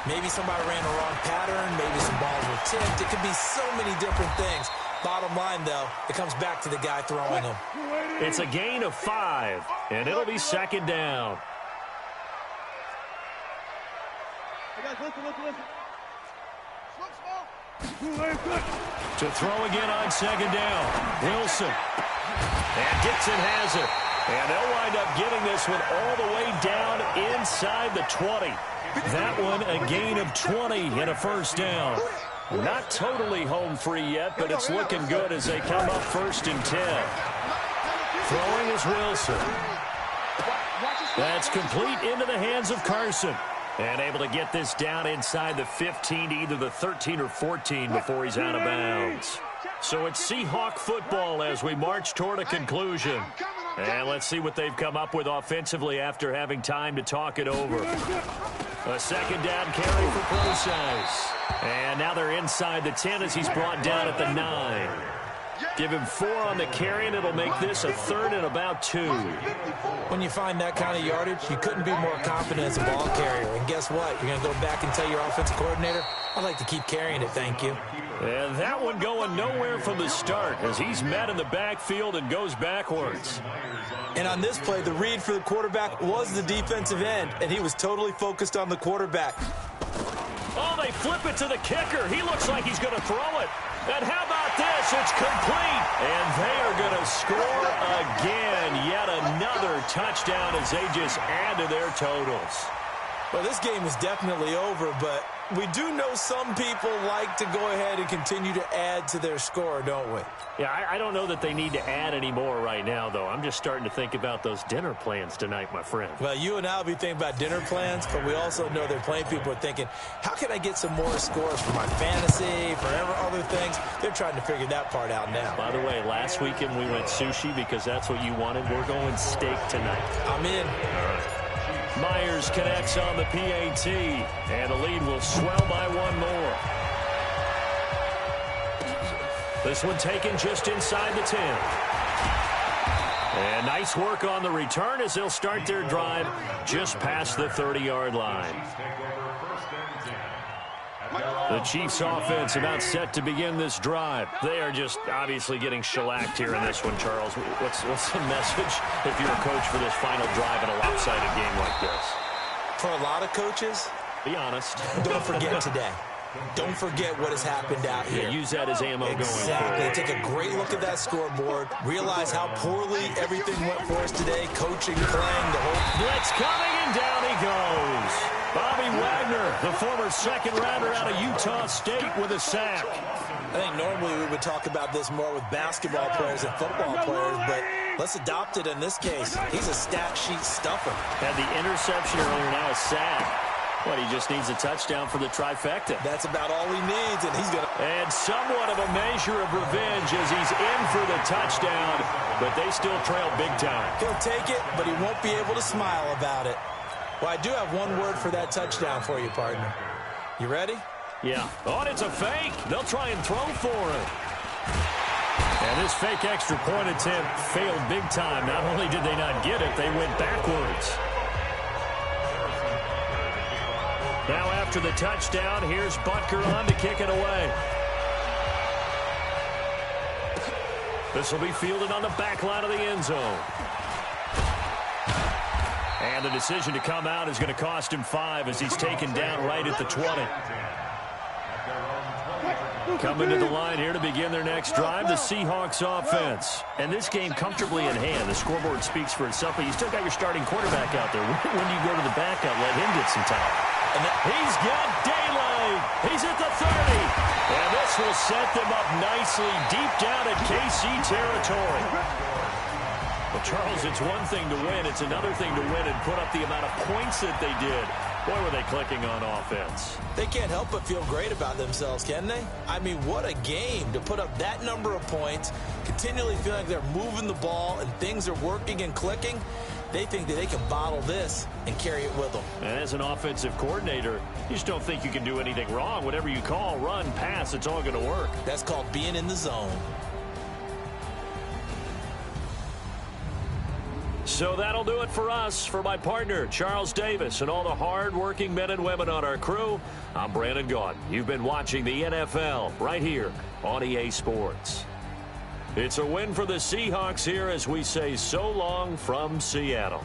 Maybe somebody ran the wrong pattern. Maybe some balls were tipped. It could be so many different things. Bottom line, though, it comes back to the guy throwing them. It's a gain of 5, and it'll be second down. To throw again on second down. Wilson. And Dixon has it. And they'll wind up getting this one all the way down inside the 20. That one a gain of 20 and a first down. Not totally home free yet, but it's looking good as they come up first and 10. Throwing is Wilson. That's complete into the hands of Carson. And able to get this down inside the 15 to either the 13 or 14 before he's out of bounds. So it's Seahawk football as we march toward a conclusion. And let's see what they've come up with offensively after having time to talk it over. A second down carry for Process. And now they're inside the 10 as he's brought down at the 9. Give him 4 on the carry, and it'll make this a 3rd and about 2. When you find that kind of yardage, you couldn't be more confident as a ball carrier. And guess what? You're going to go back and tell your offensive coordinator, I'd like to keep carrying it, thank you. And that one going nowhere from the start as he's met in the backfield and goes backwards. And on this play, the read for the quarterback was the defensive end, and he was totally focused on the quarterback. Oh, they flip it to the kicker. He looks like he's going to throw it. And how about this? It's complete. And they are going to score again. Yet another touchdown as they just add to their totals. Well, this game is definitely over, but we do know some people like to go ahead and continue to add to their score, don't we? Yeah, I don't know that they need to add any more right now, though. I'm just starting to think about those dinner plans tonight, my friend. Well, you and I will be thinking about dinner plans, but we also know that plenty of people are thinking, how can I get some more scores for my fantasy, for other things? They're trying to figure that part out now. By the way, last weekend we went sushi because that's what you wanted. We're going steak tonight. I'm in. All right. Myers connects on the PAT, and the lead will swell by 1 more. This one taken just inside the 10. And nice work on the return as they'll start their drive just past the 30-yard line. The Chiefs offense about set to begin this drive. They are just obviously getting shellacked here in this one, Charles. What's the message if you're a coach for this final drive in a lopsided game like this? For a lot of coaches, be honest. Don't forget today. Don't forget what has happened out here. Yeah, use that as ammo going forward. Exactly. Take a great look at that scoreboard. Realize how poorly everything went for us today. Coaching, playing, the whole... Blitz coming, and down he goes. Bobby Wagner, the former second-rounder out of Utah State with a sack. I think normally we would talk about this more with basketball players and football players, but let's adopt it in this case. He's a stat sheet stuffer. Had the interception earlier, now a sack. What, he just needs a touchdown for the trifecta. That's about all he needs, and he's going to... And somewhat of a measure of revenge as he's in for the touchdown, but they still trail big time. He'll take it, but he won't be able to smile about it. Well, I do have one word for that touchdown for you, partner. You ready? Yeah. Oh, and it's a fake. They'll try and throw for it. And this fake extra point attempt failed big time. Not only did they not get it, they went backwards. Now after the touchdown, here's Butker on to kick it away. This will be fielded on the back line of the end zone. And the decision to come out is going to cost him 5 as he's taken down right at the 20. Coming to the line here to begin their next drive, the Seahawks offense. And this game comfortably in hand. The scoreboard speaks for itself, but you still got your starting quarterback out there. When you go to the backup, let him get some time. And he's got daylight. He's at the 30. And this will set them up nicely deep down at KC territory. Well, Charles, it's one thing to win. It's another thing to win and put up the amount of points that they did. Boy, were they clicking on offense. They can't help but feel great about themselves, can they? I mean, what a game to put up that number of points, continually feeling like they're moving the ball and things are working and clicking. They think that they can bottle this and carry it with them. And as an offensive coordinator, you just don't think you can do anything wrong. Whatever you call, run, pass, it's all going to work. That's called being in the zone. So that'll do it for us. For my partner, Charles Davis, and all the hard-working men and women on our crew, I'm Brandon Gaudin. You've been watching the NFL right here on EA Sports. It's a win for the Seahawks here as we say so long from Seattle.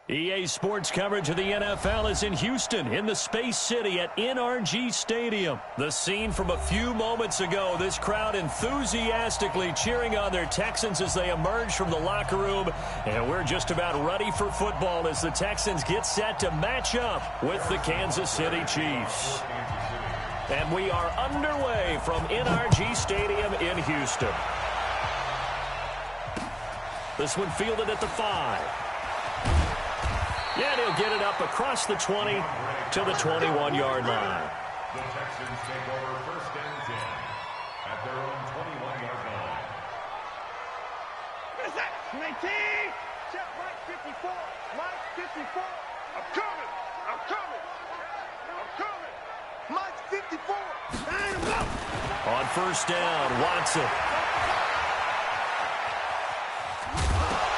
EA Sports coverage of the NFL is in Houston, in the Space City at NRG Stadium. The scene from a few moments ago, this crowd enthusiastically cheering on their Texans as they emerge from the locker room. And we're just about ready for football as the Texans get set to match up with the Kansas City Chiefs. And we are underway from NRG Stadium in Houston. This one fielded at the 5. Yeah, and he'll get it up across the 20 to the 21-yard line. The Texans take over first and 10 at their own 21-yard line. What is that? 19! Check Mike 54. Mike 54. I'm coming. I'm coming. I'm coming. Mike 54. Line him up. On first down, Watson.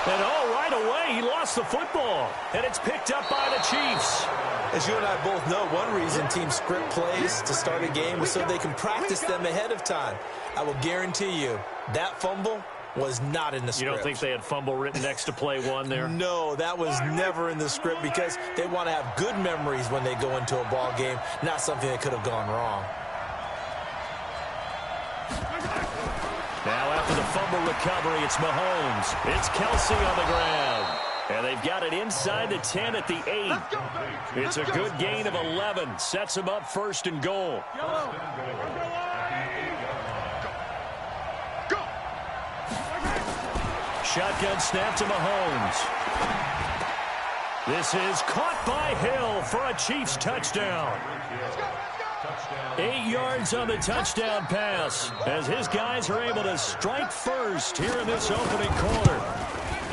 And right away, he lost the football. And it's picked up by the Chiefs. As you and I both know, one reason teams script plays to start a game is so they can practice them ahead of time. I will guarantee you that fumble was not in the script. You don't think they had fumble written next to play 1 there? No, that was never in the script because they want to have good memories when they go into a ball game, not something that could have gone wrong. Now after the fumble recovery, it's Mahomes. It's Kelsey on the ground. And they've got it inside the 10 at the 8. It's a good gain of 11. Sets him up first and goal. Shotgun snap to Mahomes. This is caught by Hill for a Chiefs touchdown. 8 yards on the touchdown pass as his guys are able to strike first here in this opening quarter.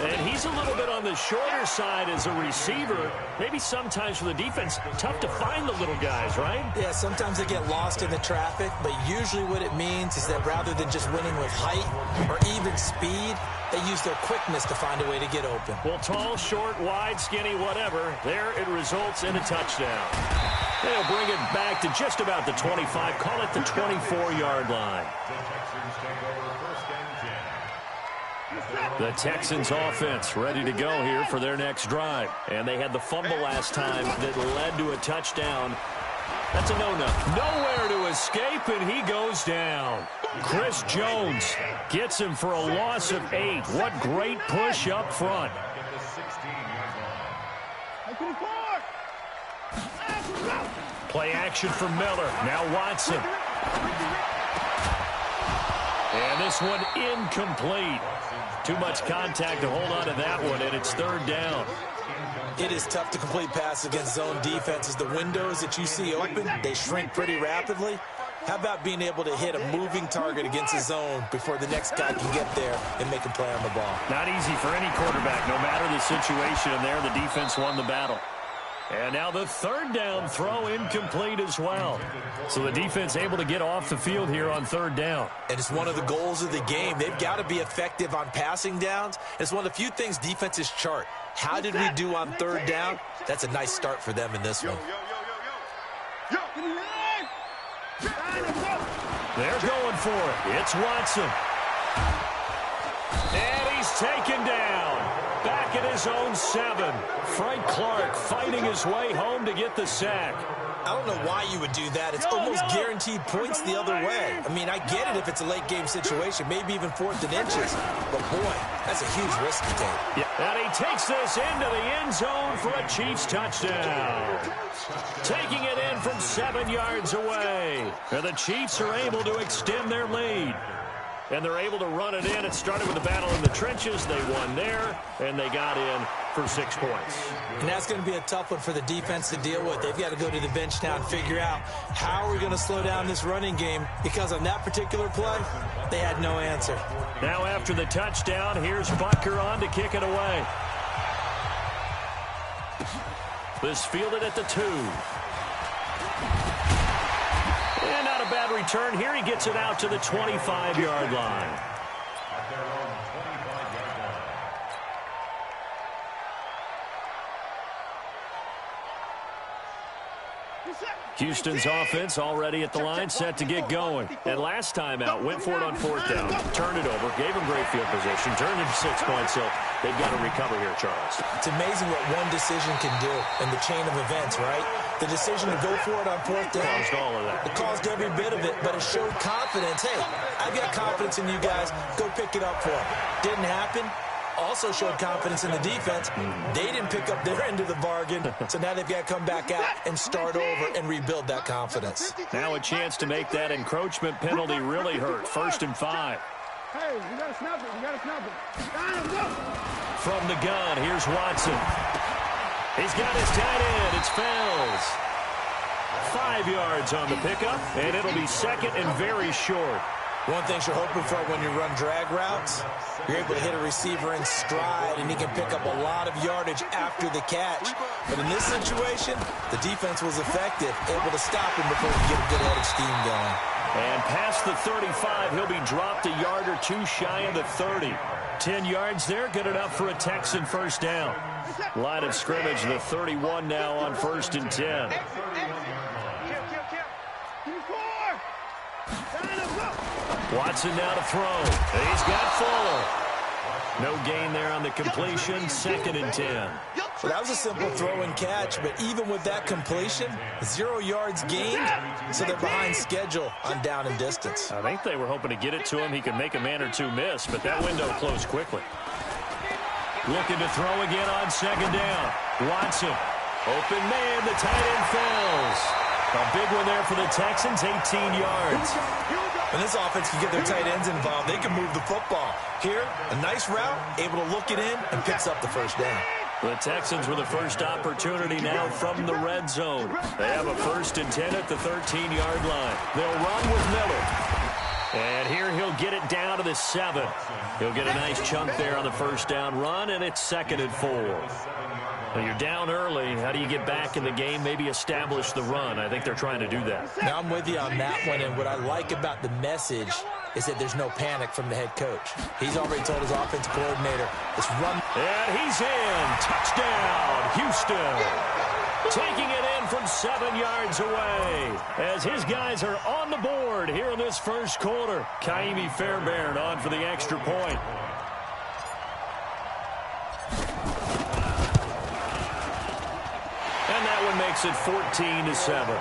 And he's a little bit on the shorter side as a receiver. Maybe sometimes for the defense, tough to find the little guys, right? Yeah, sometimes they get lost in the traffic, but usually what it means is that rather than just winning with height or even speed, they use their quickness to find a way to get open. Well, tall, short, wide, skinny, whatever, there it results in a touchdown. They'll bring it back to just about the 25, call it the 24-yard line. The Texans offense ready to go here for their next drive. And they had the fumble last time that led to a touchdown. That's a no-no. Nowhere to escape, and he goes down. Chris Jones gets him for a loss of 8. What great push up front. Play action for Miller. Now Watson. And this one incomplete. Too much contact to hold on to that one, and it's third down. It is tough to complete passes against zone defenses. The windows that you see open, they shrink pretty rapidly. How about being able to hit a moving target against a zone before the next guy can get there and make a play on the ball? Not easy for any quarterback, no matter the situation. And there, the defense won the battle. And now the third down throw incomplete as well. So the defense able to get off the field here on third down. And it's one of the goals of the game. They've got to be effective on passing downs. It's one of the few things defenses chart. How did we do on third down? That's a nice start for them in this one. They're going for it. It's Watson. And he's taken down. Back at his own 7. Frank Clark fighting his way home to get the sack. I don't know why you would do that. It's almost guaranteed points the other way. I mean, I get it if it's a late game situation, maybe even 4th and inches. But, boy, that's a huge risk to take. Yeah. And he takes this into the end zone for a Chiefs touchdown. Taking it in from 7 yards away. And the Chiefs are able to extend their lead. And they're able to run it in. It started with a battle in the trenches. They won there, and they got in for 6 points. And that's going to be a tough one for the defense to deal with. They've got to go to the bench now and figure out how are we going to slow down this running game, because on that particular play, they had no answer. Now after the touchdown, here's Bucker on to kick it away. This fielded at the 2. And not a bad return. Here he gets it out to the 25-yard line. Houston's offense already at the line, set to get going. And last time out, went for it on 4th down, turned it over, gave him great field position, turned it to 6 points, so they've got to recover here, Charles. It's amazing what one decision can do in the chain of events, right? The decision to go for it on 4th down, caused all of that. It caused every bit of it, but it showed confidence. Hey, I've got confidence in you guys. Go pick it up for them. Didn't happen. Also showed confidence in the defense. They didn't pick up their end of the bargain, so now they've got to come back out and start over and rebuild that confidence. Now a chance to make that encroachment penalty really hurt. 1st and 5. Hey, you got to snap it. You got to snap it. From the gun, here's Watson. He's got his tight end. It's Fells. 5 yards on the pickup, and it'll be 2nd and very short. One thing you're hoping for when you run drag routes, you're able to hit a receiver in stride, and he can pick up a lot of yardage after the catch. But in this situation, the defense was effective, able to stop him before he could get a good head of steam going. And past the 35, he'll be dropped a yard or 2 shy of the 30. 10 yards there, good enough for a Texan 1st down. Line of scrimmage, the 31 now on 1st and 10. Watson now to throw. And he's got Fuller. No gain there on the completion. 2nd and 10. Well, that was a simple throw and catch, but even with that completion, 0 yards gained, so they're behind schedule on down and distance. I think they were hoping to get it to him. He could make a man or 2 miss, but that window closed quickly. Looking to throw again on 2nd down. Watson. Open man, the tight end Fells. A big one there for the Texans, 18 yards. When this offense can get their tight ends involved, they can move the football. Here, a nice route, able to look it in, and picks up the 1st down. The Texans with the first opportunity now from the red zone. They have a 1st and 10 at the 13-yard line. They'll run with Miller. And here he'll get it down to the 7. He'll get a nice chunk there on the first down run, and it's 2nd and 4. Well, you're down early. How do you get back in the game, maybe establish the run? I think they're trying to do that. Now I'm with you on that one, and what I like about the message is that there's no panic from the head coach. He's already told his offensive coordinator, let's run. And he's in. Touchdown, Houston. Taking it in from 7 yards away as his guys are on the board here in this first quarter. Kaimi Fairbairn on for the extra point. And that one makes it 14-7.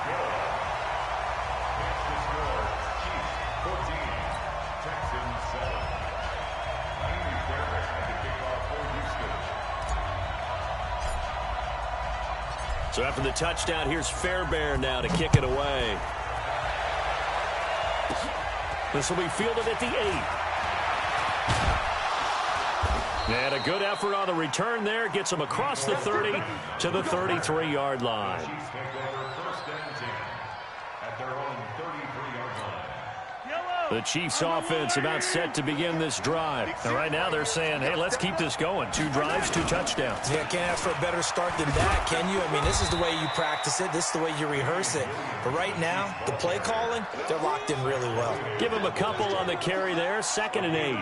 So after the touchdown, here's Fairbairn now to kick it away. This will be fielded at the 8. And a good effort on the return there. Gets him across the 30 to the 33-yard line. The Chiefs offense about set to begin this drive. And right now they're saying, hey, let's keep this going. 2 drives, 2 touchdowns. Yeah, can't ask for a better start than that, can you? I mean, this is the way you practice it. This is the way you rehearse it. But right now, the play calling, they're locked in really well. Give them a couple on the carry there. 2nd and 8.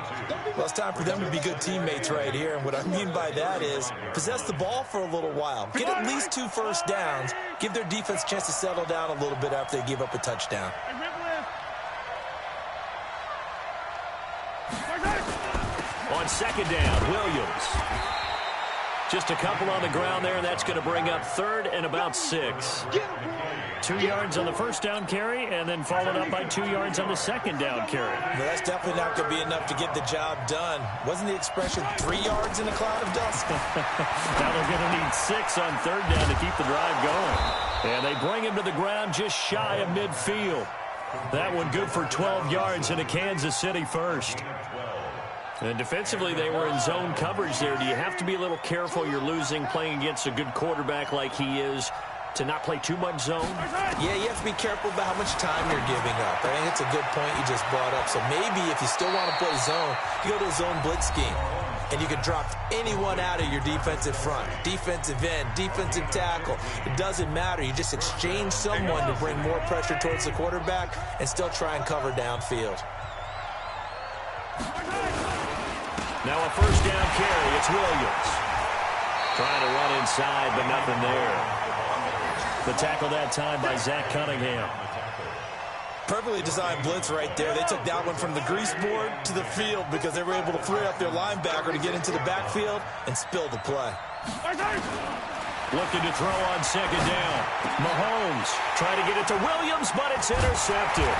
Well, it's time for them to be good teammates right here. And what I mean by that is possess the ball for a little while. Get at least 2 first downs. Give their defense a chance to settle down a little bit after they give up a touchdown. On 2nd down, Williams. Just a couple on the ground there, and that's going to bring up 3rd and about 6. 2 yards on the first down carry, and then followed up by 2 yards on the 2nd down carry. Well, that's definitely not going to be enough to get the job done. Wasn't the expression 3 yards in a cloud of dust? Now they're going to need 6 on 3rd down to keep the drive going. And they bring him to the ground just shy of midfield. That one good for 12 yards in a Kansas City first. And defensively, they were in zone coverage there. Do you have to be a little careful? You're losing, playing against a good quarterback like he is, to not play too much zone? Yeah, you have to be careful about how much time you're giving up. I think it's a good point you just brought up. So maybe if you still want to play zone, you go to a zone blitz scheme. And you can drop anyone out of your defensive front, defensive end, defensive tackle. It doesn't matter. You just exchange someone to bring more pressure towards the quarterback and still try and cover downfield. Now a first down carry. It's Williams. Trying to run inside, but nothing there. The tackle that time by Zach Cunningham. Perfectly designed blitz right there. They took that one from the grease board to the field because they were able to free up their linebacker to get into the backfield and spill the play. Looking to throw on 2nd down. Mahomes trying to get it to Williams, but it's intercepted.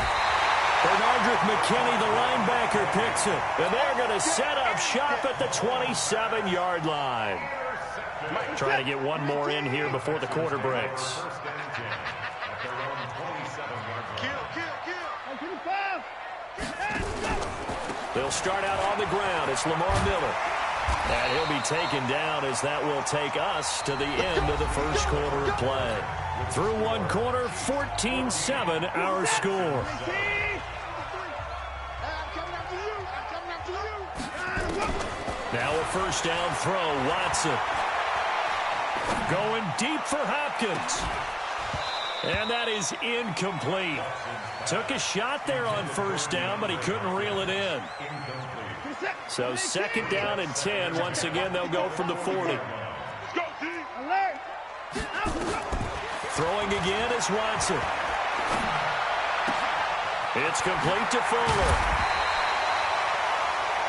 Bernardrick McKinney, the linebacker, picks it. And they're going to set up shop at the 27-yard line. Trying to get one more in here before the quarter breaks. They'll start out on the ground. It's Lamar Miller. And he'll be taken down as that will take us to the end of the first quarter of play. Through one quarter, 14-7 our score. Now a first down throw, Watson. Going deep for Hopkins. And that is incomplete. Took a shot there on first down, but he couldn't reel it in. So 2nd down and 10. Once again, they'll go from the 40. Throwing again is Watson. It's complete to Fuller.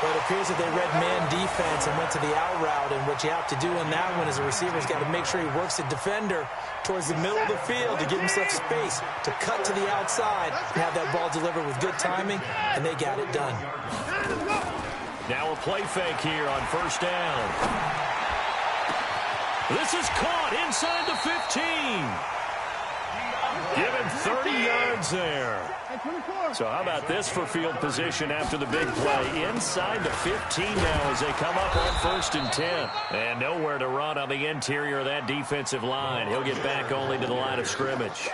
But it appears that they read man defense and went to the out route. And what you have to do in that one is a receiver's got to make sure he works the defender towards the middle of the field to give himself space to cut to the outside and have that ball delivered with good timing, and they got it done. Now a play fake here on first down. This is caught inside the 15. Given 30 yards there. So how about this for field position after the big play? Inside the 15 now as they come up on 1st and 10. And nowhere to run on the interior of that defensive line. He'll get back only to the line of scrimmage.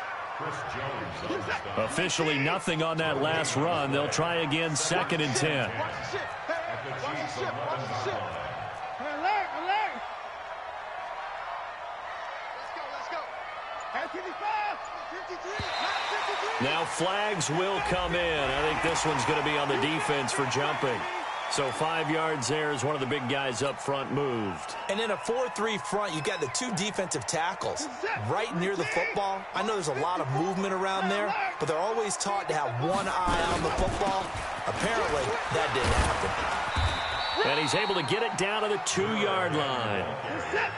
Officially nothing on that last run. They'll try again, 2nd and 10. Now flags will come in. I think this one's going to be on the defense for jumping. So 5 yards there as one of the big guys up front moved. And in a 4-3 front, you got the 2 defensive tackles right near the football. I know there's a lot of movement around there, but they're always taught to have one eye on the football. Apparently, that didn't happen. And he's able to get it down to the 2-yard line.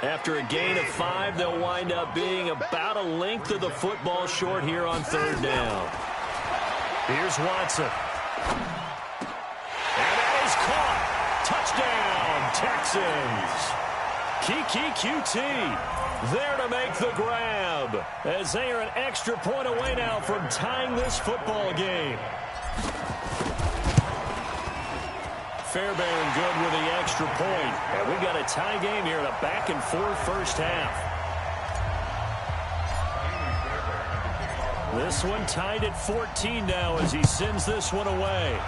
After a gain of 5, they'll wind up being about a length of the football short here on 3rd down. Here's Watson. Caught. Touchdown, Texans. Kiki QT there to make the grab as they are an extra point away now from tying this football game. Fairbairn good with the extra point. And we've got a tie game here in a back-and-forth first half. This one tied at 14 now as he sends this one away.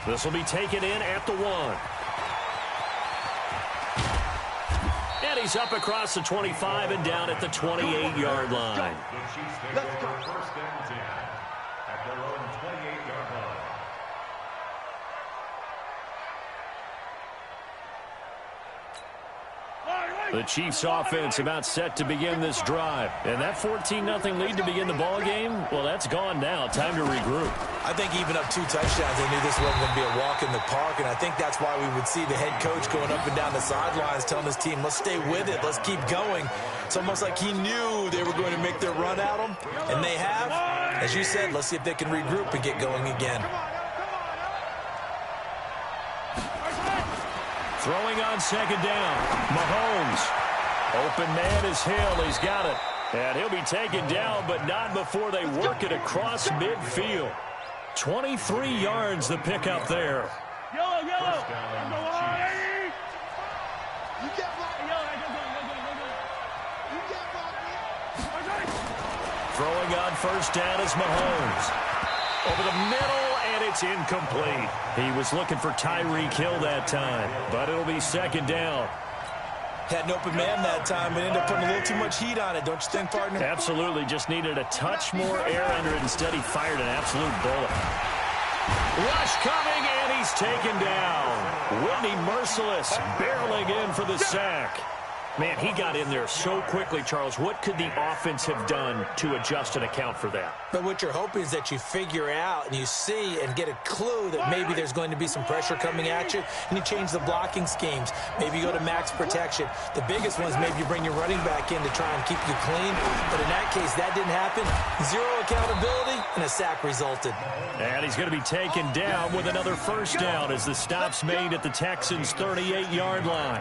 This will be taken in at the 1. And he's up across the 25 and down at the 28-yard line. Let's go. 1st and 10 at their own 28-yard line. The Chiefs offense about set to begin this drive. And that 14-0 lead to begin the ball game, well, that's gone now. Time to regroup. I think even up 2 touchdowns, they knew this wasn't going to be a walk in the park, and I think that's why we would see the head coach going up and down the sidelines telling his team, let's stay with it, let's keep going. It's almost like he knew they were going to make their run at him, and they have. As you said, let's see if they can regroup and get going again. Throwing on 2nd down. Mahomes. Open man is Hill. He's got it. And he'll be taken down, but not before they work it across midfield. 23 yards the pickup there. Yellow. Throwing on 1st down is Mahomes. Over the middle, and it's incomplete. He was looking for Tyreek Hill that time, but it'll be 2nd down. Had an open man that time, but ended up putting a little too much heat on it, don't you think, partner? Absolutely. Just needed a touch more air under it. Instead, he fired an absolute bullet. Rush coming, and he's taken down. Whitney Merciless barreling in for the sack. Man, he got in there so quickly, Charles. What could the offense have done to adjust and account for that? But what you're hoping is that you figure out and you see and get a clue that maybe there's going to be some pressure coming at you, and you change the blocking schemes. Maybe you go to max protection. The biggest one is maybe you bring your running back in to try and keep you clean. But in that case, that didn't happen. 0 accountability, and a sack resulted. And he's going to be taken down with another 1st down as the stop's made at the Texans' 38-yard line.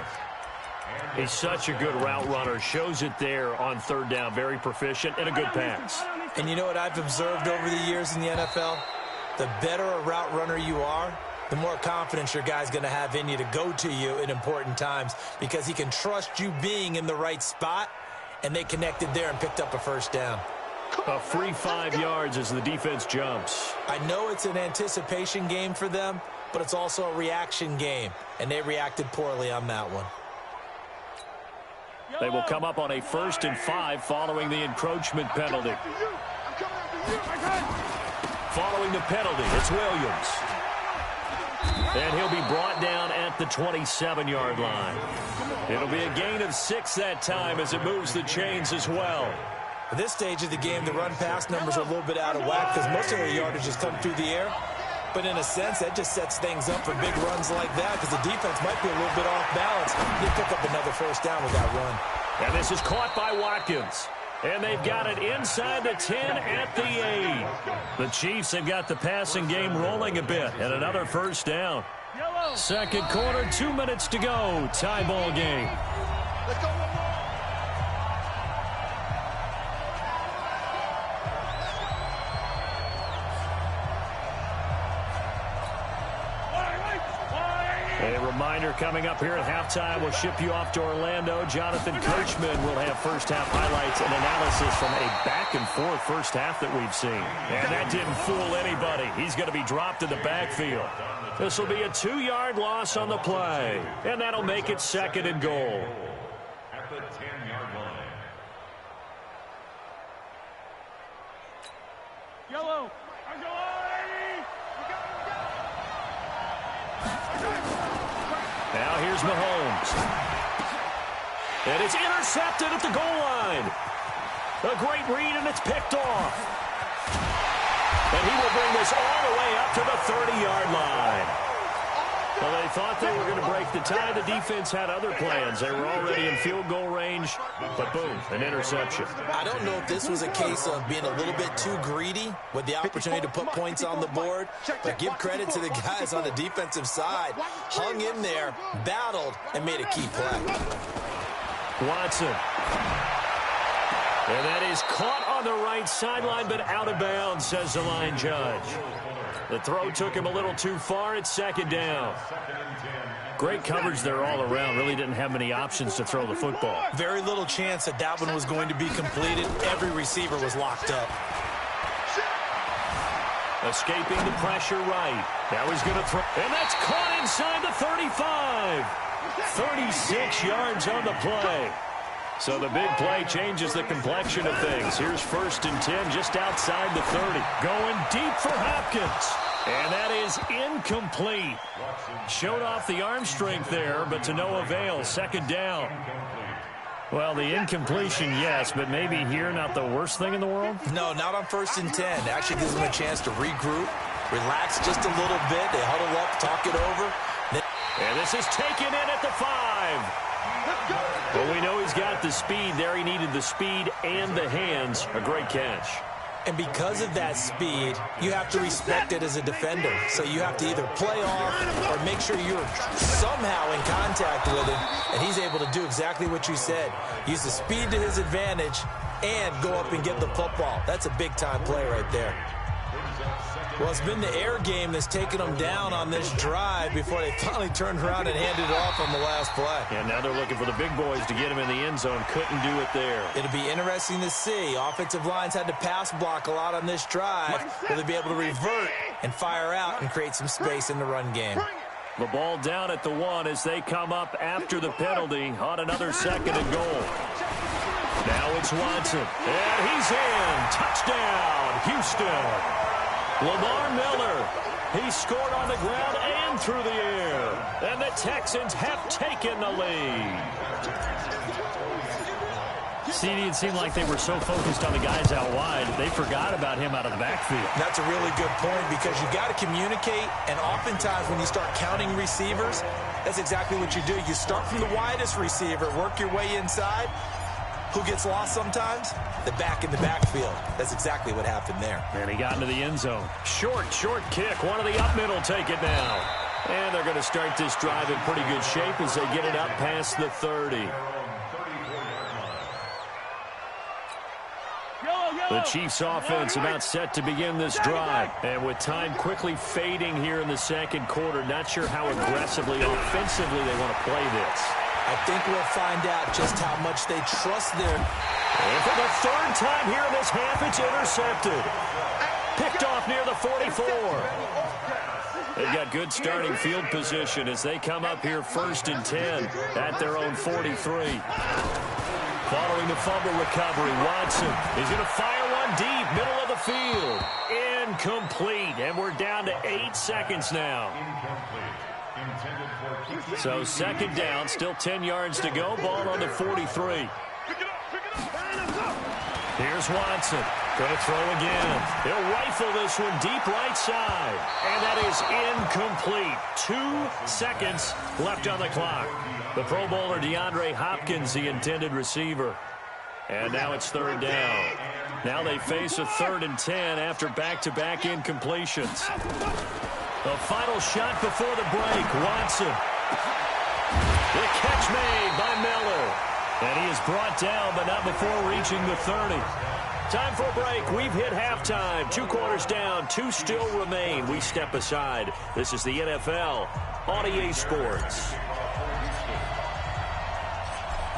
He's such a good route runner. Shows it there on 3rd down. Very proficient and a good pass. And you know what I've observed over the years in the NFL? The better a route runner you are, the more confidence your guy's going to have in you to go to you in important times because he can trust you being in the right spot, and they connected there and picked up a 1st down. A free 5 yards as the defense jumps. I know it's an anticipation game for them, but it's also a reaction game, and they reacted poorly on that one. They will come up on a 1st and 5 following the encroachment penalty. Following the penalty, it's Williams. And he'll be brought down at the 27-yard line. It'll be a gain of 6 that time as it moves the chains as well. At this stage of the game, the run-pass numbers are a little bit out of whack because most of their yardage has come through the air. But in a sense, that just sets things up for big runs like that because the defense might be a little bit off balance. They pick up another 1st down with that run. And this is caught by Watkins. And they've got it inside the 10 at the 8. The Chiefs have got the passing game rolling a bit. And another 1st down. 2nd quarter, 2 minutes to go. Tie ball game. Let's go. A reminder, coming up here at halftime, we'll ship you off to Orlando. Jonathan Coachman will have first-half highlights and analysis from a back-and-forth first half that we've seen. And that didn't fool anybody. He's going to be dropped in the backfield. This will be a 2-yard loss on the play, and that'll make it 2nd and goal. At the 10-yard line. Yellow. Now here's Mahomes. And it's intercepted at the goal line. A great read, and it's picked off. And he will bring this all the way up to the 30-yard line. Well, they thought they were going to break the tie. The defense had other plans. They were already in field goal range, but boom, an interception. I don't know if this was a case of being a little bit too greedy with the opportunity to put points on the board, but give credit to the guys on the defensive side. Hung in there, battled, and made a key play. Watson. And that is caught on the right sideline, but out of bounds, says the line judge. The throw took him a little too far. It's 2nd down. Great coverage there all around. Really didn't have many options to throw the football. Very little chance that one was going to be completed. Every receiver was locked up. Escaping the pressure right. Now he's going to throw. And that's caught inside the 35. 36 yards on the play. So the big play changes the complexion of things. Here's 1st and 10 just outside the 30. Going deep for Hopkins. And that is incomplete. Showed off the arm strength there, but to no avail. 2nd down. Well, the incompletion, yes, but maybe here not the worst thing in the world? No, not on 1st and 10. It actually gives them a chance to regroup, relax just a little bit. They huddle up, talk it over. And this is taken in at the 5. Well, we know he's got the speed there. He needed the speed and the hands. A great catch. And because of that speed, you have to respect it as a defender. So you have to either play off or make sure you're somehow in contact with him. And he's able to do exactly what you said. Use the speed to his advantage and go up and get the football. That's a big-time play right there. Well, it's been the air game that's taken them down on this drive before they finally turned around and handed it off on the last play. And now they're looking for the big boys to get him in the end zone. Couldn't do it there. It'll be interesting to see. Offensive lines had to pass block a lot on this drive. Will they be able to revert and fire out and create some space in the run game? The ball down at the 1 as they come up after the penalty on another 2nd and goal. Now it's Watson. And he's in. Touchdown, Houston. Lamar Miller, he scored on the ground and through the air. And the Texans have taken the lead. CD, it seemed like they were so focused on the guys out wide, they forgot about him out of the backfield. That's a really good point because you got to communicate, and oftentimes when you start counting receivers, that's exactly what you do. You start from the widest receiver, work your way inside. Who gets lost sometimes? The back in the backfield. That's exactly what happened there. And he got into the end zone. Short kick. One of the up middle take it now. And they're going to start this drive in pretty good shape as they get it up past the 30. The Chiefs offense about set to begin this drive. And with time quickly fading here in the 2nd quarter, not sure how aggressively, offensively they want to play this. I think we'll find out just how much they trust their... And for the 3rd time here in this half, it's intercepted. Picked off near the 44. They've got good starting field position as they come up here 1st and 10 at their own 43. Following the fumble recovery, Watson is going to fire one deep, middle of the field. Incomplete, and we're down to 8 seconds now. So 2nd down, still 10 yards to go. Ball on the 43. Here's Watson. Going to throw again. He'll rifle this one deep right side. And that is incomplete. 2 seconds left on the clock. The Pro Bowler DeAndre Hopkins, the intended receiver. And now it's 3rd down. Now they face a 3rd and 10 after back-to-back incompletions. The final shot before the break. Watson. The catch made by Miller. And he is brought down, but not before reaching the 30. Time for a break. We've hit halftime. 2 quarters down. 2 still remain. We step aside. This is the NFL on EA Sports.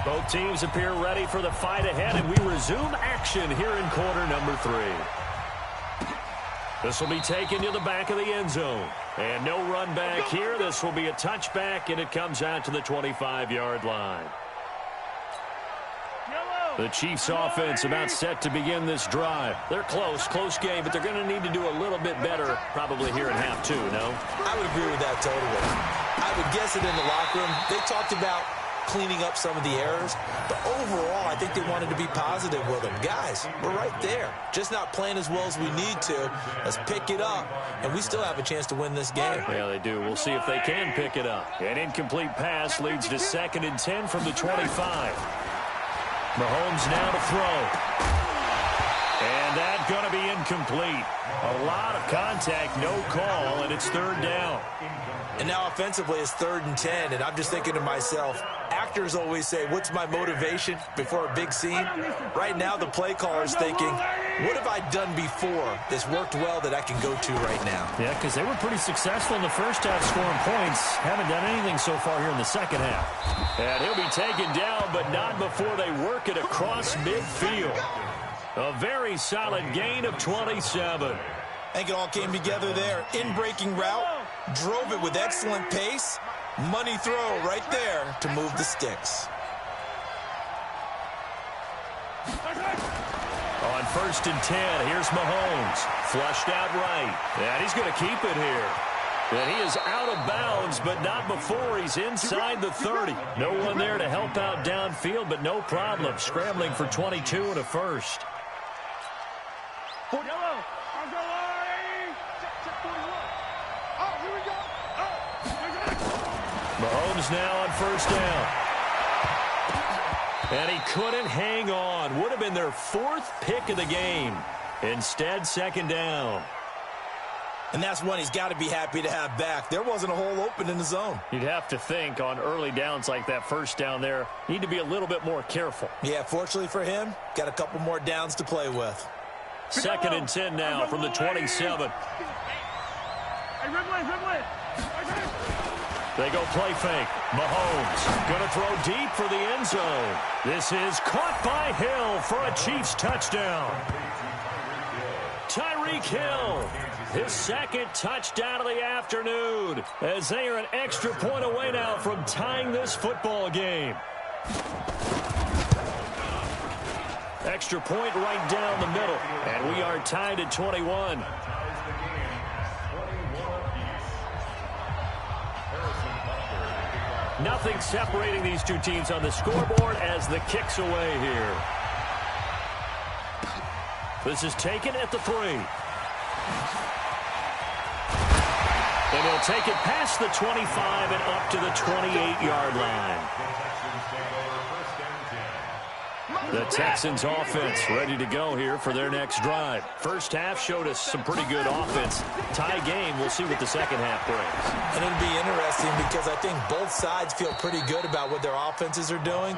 Both teams appear ready for the fight ahead, and we resume action here in quarter number 3. This will be taken to the back of the end zone. And no run back here. This will be a touchback, and it comes out to the 25-yard line. The Chiefs offense about set to begin this drive. They're close game, but they're going to need to do a little bit better probably here in half 2, no? I would agree with that totally. I would guess it in the locker room. They talked about cleaning up some of the errors, but overall, I think they wanted to be positive with them. Guys, we're right there. Just not playing as well as we need to. Let's pick it up, and we still have a chance to win this game. Yeah, they do. We'll see if they can pick it up. An incomplete pass leads to 2nd and 10 from the 25. Mahomes now to throw. And that's going to be incomplete. A lot of contact, no call, and it's 3rd down. And now offensively it's 3rd and 10, and I'm just thinking to myself, actors always say, what's my motivation before a big scene? Right now the play caller's thinking, what have I done before that's worked well that I can go to right now? Yeah, because they were pretty successful in the first half scoring points. Haven't done anything so far here in the second half. And he'll be taken down, but not before they work it across midfield. A very solid gain of 27. I think it all came together there. In-breaking route, drove it with excellent pace. Money throw right there to move the sticks. On 1st and 10, here's Mahomes. Flushed out right. And he's going to keep it here. And he is out of bounds, but not before he's inside the 30. No one there to help out downfield, but no problem. Scrambling for 22 and a first. Mahomes now on 1st down. And he couldn't hang on. Would have been their 4th pick of the game. Instead, 2nd down. And that's one he's got to be happy to have back. There wasn't a hole open in the zone. You'd have to think on early downs like that 1st down there, need to be a little bit more careful. Yeah, fortunately for him, got a couple more downs to play with. 2nd and 10 now from the 27. They go play fake. Mahomes going to throw deep for the end zone. This is caught by Hill for a Chiefs touchdown. Tyreek Hill, his 2nd touchdown of the afternoon, as they are an extra point away now from tying this football game. Extra point right down the middle, and we are tied at 21. Nothing separating these two teams on the scoreboard as the kick's away here. This is taken at the 3. And he'll take it past the 25 and up to the 28-yard line. The Texans offense ready to go here for their next drive. First half showed us some pretty good offense. Tie game, we'll see what the second half brings. And it'll be interesting because I think both sides feel pretty good about what their offenses are doing.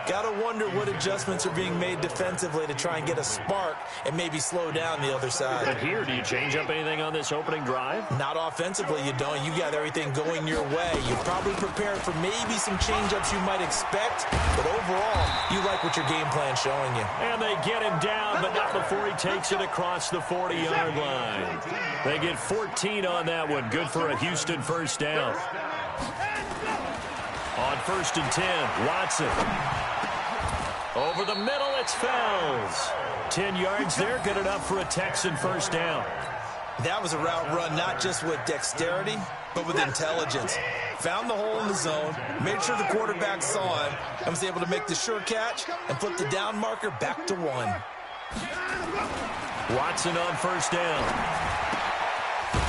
Got to wonder what adjustments are being made defensively to try and get a spark and maybe slow down the other side. But here, do you change up anything on this opening drive? Not offensively, you don't. You got everything going your way. You're probably prepared for maybe some change-ups you might expect, but overall, you like what your game plan's showing you. And they get him down, but not before he takes it across the 40-yard line. They get 14 on that one. Good for a Houston first down. On 1st and 10, Watson. Over the middle, it's Fells. 10 yards there, good enough for a Texan first down. That was a route run not just with dexterity, but with intelligence. Found the hole in the zone, made sure the quarterback saw him, and was able to make the sure catch and flip the down marker back to 1. Watson on first down.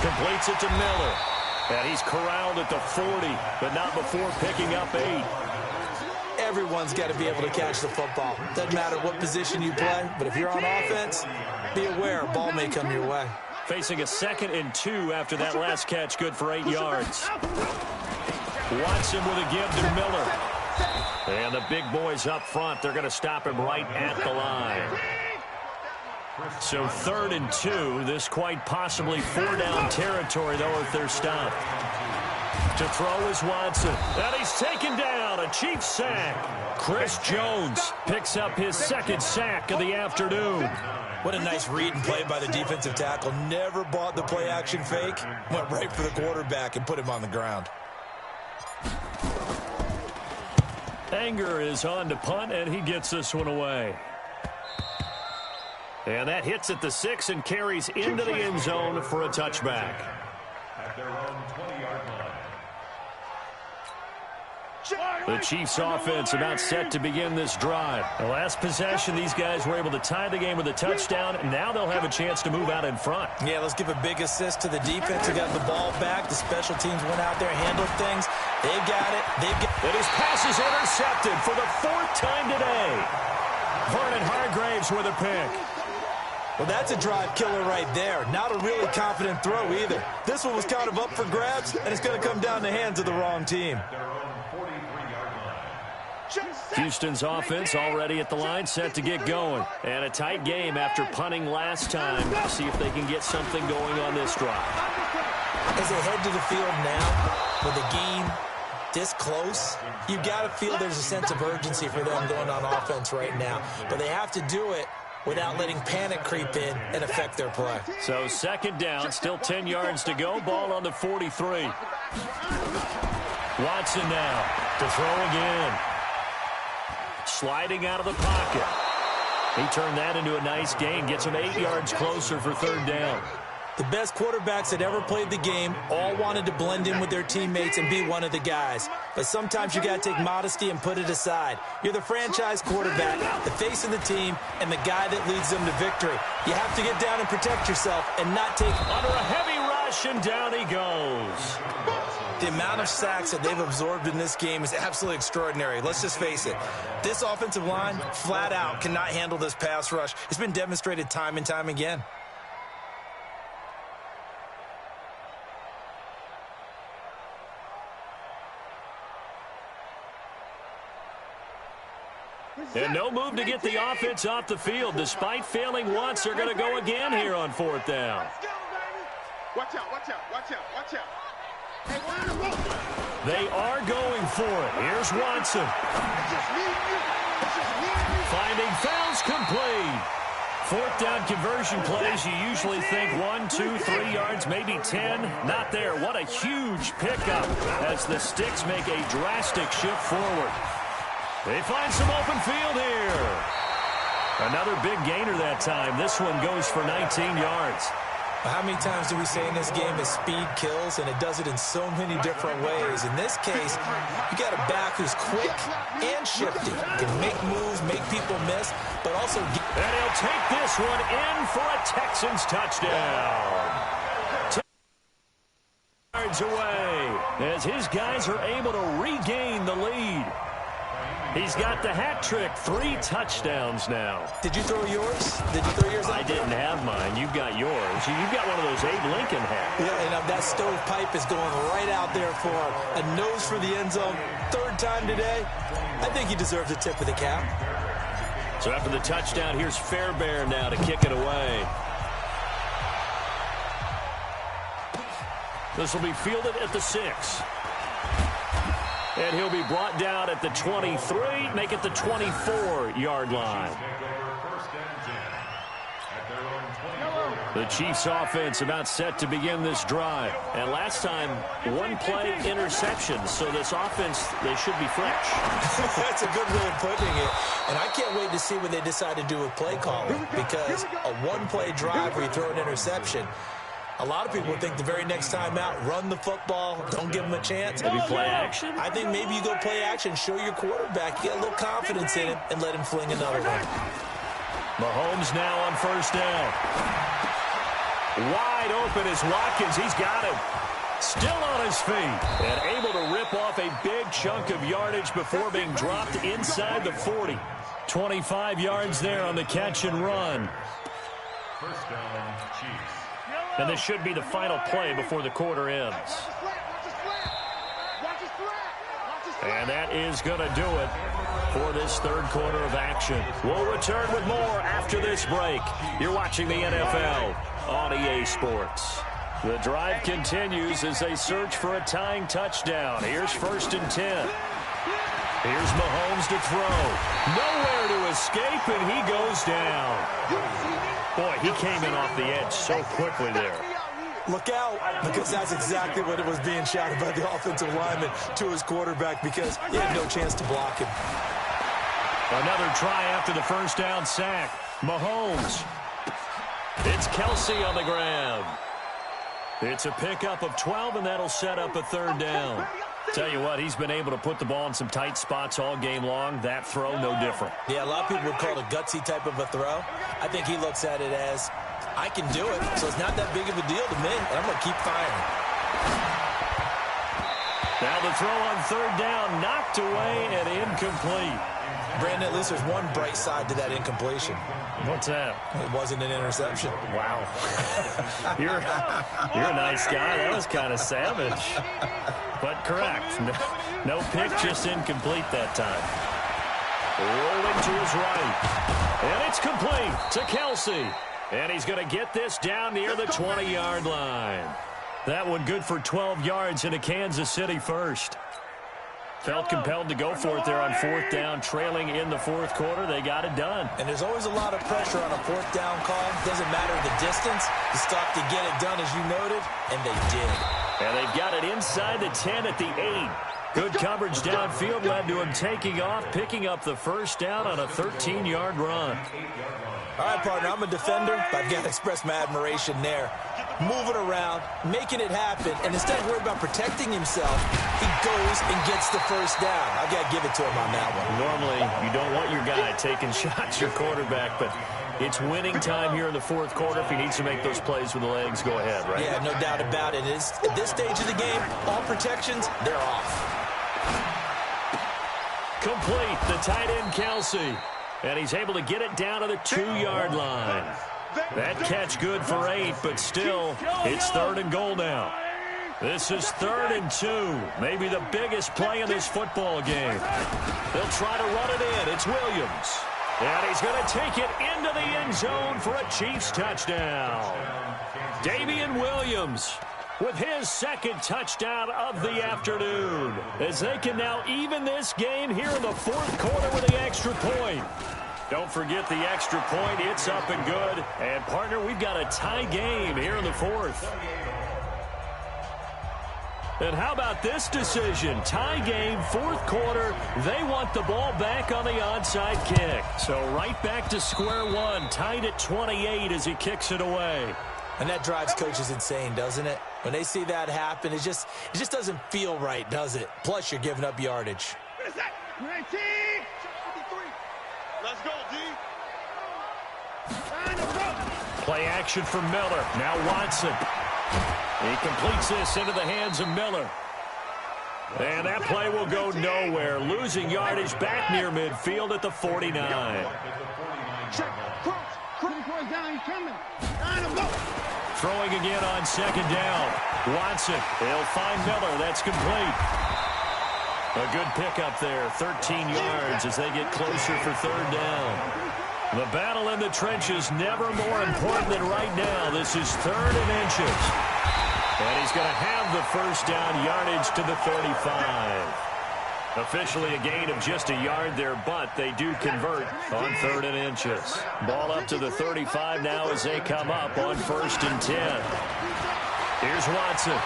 Completes it to Miller. And he's corralled at the 40, but not before picking up 8. Everyone's got to be able to catch the football. Doesn't matter what position you play, but if you're on offense, be aware a ball may come your way. Facing a 2nd and 2 after that last catch, good for 8 yards. Watson with a give to Miller. And the big boys up front, they're going to stop him right at the line. So 3rd and 2. This quite possibly 4-down territory, though, if they're stopped. To throw is Watson. And he's taken down. A Chiefs sack. Chris Jones picks up his 2nd sack of the afternoon. What a nice read and play by the defensive tackle. Never bought the play-action fake. Went right for the quarterback and put him on the ground. Anger is on to punt, and he gets this one away. And that hits at the 6 and carries into the end zone for a touchback. At their own 20-yard line. The Chiefs offense about set to begin this drive. The last possession, these guys were able to tie the game with a touchdown, and now they'll have a chance to move out in front. Yeah, let's give a big assist to the defense who got the ball back. The special teams went out there, handled things. They got it. And his pass is intercepted for the 4th time today. Vernon Hargraves with a pick. Well, that's a drive killer right there. Not a really confident throw either. This one was kind of up for grabs, and it's going to come down the hands of the wrong team. Houston's offense already at the line, set to get going. And a tight game after punting last time. See if they can get something going on this drive. As they head to the field now, with the game this close, you got to feel there's a sense of urgency for them going on offense right now. But they have to do it without letting panic creep in and affect their play. So 2nd down, still 10 yards to go. Ball on the 43. Watson now to throw again. Sliding out of the pocket. He turned that into a nice gain. Gets him 8 yards closer for 3rd down. The best quarterbacks that ever played the game all wanted to blend in with their teammates and be one of the guys. But sometimes you got to take modesty and put it aside. You're the franchise quarterback, the face of the team, and the guy that leads them to victory. You have to get down and protect yourself and not take under a heavy rush, and down he goes. The amount of sacks that they've absorbed in this game is absolutely extraordinary. Let's just face it. This offensive line, flat out, cannot handle this pass rush. It's been demonstrated time and time again. And no move to get the offense off the field. Despite failing once, they're going to go again here on 4th down. Watch out, watch out, watch out, watch out. They are going for it. Here's Watson. Finding fouls complete. 4th down conversion plays, you usually think 1, 2, 3 yards, maybe 10. Not there. What a huge pickup as the Sticks make a drastic shift forward. They find some open field here. Another big gainer that time. This one goes for 19 yards. How many times do we say in this game that speed kills, and it does it in so many different ways? In this case, you got a back who's quick and shifty, can make moves, make people miss, but also get... And he'll take this one in for a Texans touchdown. 2 yards away as his guys are able to regain the lead. He's got the hat trick, 3 touchdowns now. Did you throw yours? Did you throw yours out? I didn't have mine. You've got yours. You've got one of those Abe Lincoln hats. Yeah, and that stovepipe is going right out there for a nose for the end zone. 3rd time today. I think he deserves a tip of the cap. So after the touchdown, here's Fairbairn now to kick it away. This will be fielded at the 6. And he'll be brought down at the 23, make it the 24-yard line. The Chiefs offense about set to begin this drive. And last time, 1 play interception. So this offense, they should be fresh. That's a good way of putting it. And I can't wait to see what they decide to do with play calling. Because a 1-play drive where you throw an interception, a lot of people think the very next time out, run the football, don't give them a chance. Maybe play action? I think maybe you go play action, show your quarterback, get a little confidence in him, and let him fling another one. Mahomes now on 1st down. Wide open is Watkins. He's got him. Still on his feet and able to rip off a big chunk of yardage before being dropped inside the 40. 25 yards there on the catch and run. 1st down, Chiefs. And this should be the final play before the quarter ends. And that is going to do it. for this third quarter of action. We'll return with more after this break. You're watching the NFL on EA Sports. The drive continues as they search for a tying touchdown. Here's 1st and 10. Here's Mahomes to throw. Nowhere to escape, and he goes down. Boy, he came in off the edge so quickly there. Look out, because that's exactly what it was being shouted by the offensive lineman to his quarterback, because he had no chance to block him. Another try after the first down sack. Mahomes. It's Kelsey on the grab. It's a pickup of 12, and that'll set up a third down. Tell you what, he's been able to put the ball in some tight spots all game long. That throw, no different. Yeah, a lot of people would call it a gutsy type of a throw. I think he looks at it as, I can do it, so it's not that big of a deal to me, and I'm going to keep firing. Now the throw on third down, knocked away and incomplete. Brandon, at least there's one bright side to that incompletion. What's that? It wasn't an interception. Wow. You're a nice guy. That was kind of savage. But correct. No pick, just incomplete that time. Rolling to his right. And it's complete to Kelsey. And he's going to get this down near the 20-yard line. That one good for 12 yards into Kansas City first. Felt compelled to go for it there on 4th down, trailing in the 4th quarter. They got it done. And there's always a lot of pressure on a 4th down call. Doesn't matter the distance. You stop to get it done, as you noted, and they did. And they've got it inside the 10 at the 8. Good coverage downfield led to him taking off, picking up the first down on a 13-yard run. All right, partner, I'm a defender, but I've got to express my admiration there. Moving around, making it happen, and instead of worrying about protecting himself, he goes and gets the first down. I've got to give it to him on that one. Normally, you don't want your guy taking shots, your quarterback, but it's winning time here in the 4th quarter. If he needs to make those plays with the legs, go ahead, right? Yeah, no doubt about it. At this stage of the game, all protections, they're off. Complete, the tight end, Kelsey. And he's able to get it down to the 2-yard line. That catch good for 8, but still, it's 3rd and goal now. This is 3rd and 2, maybe the biggest play in this football game. They'll try to run it in. It's Williams. And he's going to take it into the end zone for a Chiefs touchdown. Damian Williams with his 2nd touchdown of the afternoon, as they can now even this game here in the 4th quarter with the extra point. Don't forget the extra point. It's up and good. And, partner, we've got a tie game here in the 4th. And how about this decision? Tie game, 4th quarter. They want the ball back on the onside kick. So right back to square one, tied at 28 as he kicks it away. And that drives coaches insane, doesn't it? When they see that happen, it just doesn't feel right, does it? Plus, you're giving up yardage. Let's go, D. Play action for Miller. Now Watson. He completes this into the hands of Miller. And that play will go nowhere. Losing yardage back near midfield at the 49. Check. Cross down. He's coming. Throwing again on 2nd down. Watson. He'll find Miller. That's complete. A good pickup there. 13 yards as they get closer for 3rd down. The battle in the trenches never more important than right now. This is 3rd and inches. And he's going to have the first down, yardage to the 35. Officially a gain of just a yard there, but they do convert on 3rd and inches. Ball up to the 35 now as they come up on 1st and 10. Here's Watson.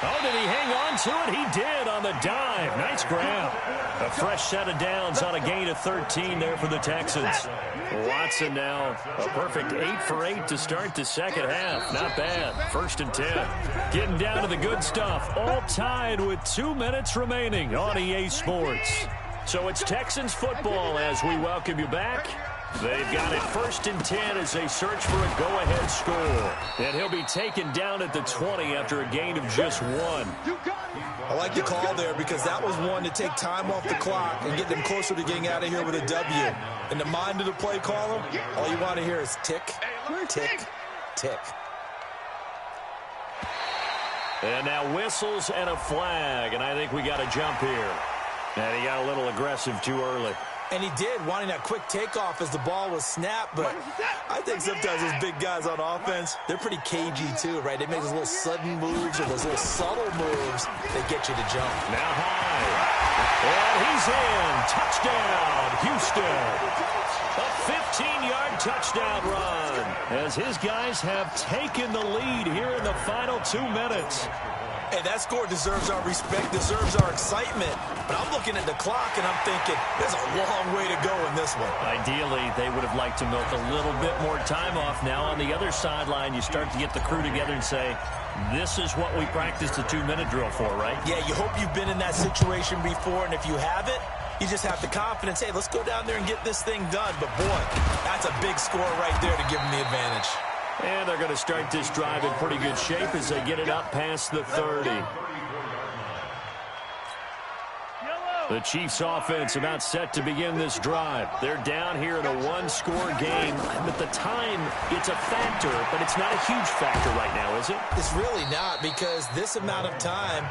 Oh, did he hang on to it? He did on the dive. Nice grab. A fresh set of downs on a gain of 13 there for the Texans. Watson now a perfect 8 for 8 to start the second half. Not bad. 1st and 10. Getting down to the good stuff. All tied with 2 minutes remaining on EA Sports. So it's Texans football as we welcome you back. They've got it 1st and 10 as they search for a go-ahead score. And he'll be taken down at the 20 after a gain of just 1. I like the call there because that was one to take time off the clock and get them closer to getting out of here with a W. In the mind of the play caller, all you want to hear is tick, tick, tick. And now whistles and a flag, and I think we got a jump here. And he got a little aggressive too early. And he did, wanting that quick takeoff as the ball was snapped. But I think sometimes those big guys on offense, they're pretty cagey too, right? They make those little sudden moves or those little subtle moves that get you to jump. Now high. And he's in. Touchdown, Houston. A 15-yard touchdown run as his guys have taken the lead here in the final 2 minutes. Hey, that score deserves our respect, deserves our excitement. But I'm looking at the clock, and I'm thinking there's a long way to go in this one. Ideally, they would have liked to milk a little bit more time off. Now on the other sideline, you start to get the crew together and say, this is what we practiced a 2-minute drill for, right? Yeah, you hope you've been in that situation before, and if you haven't, you just have the confidence, hey, let's go down there and get this thing done. But, boy, that's a big score right there to give them the advantage. And they're going to start this drive in pretty good shape as they get it up past the 30. The Chiefs offense about set to begin this drive. They're down here in a one-score game. But the time, it's a factor, but it's not a huge factor right now, is it? It's really not, because this amount of time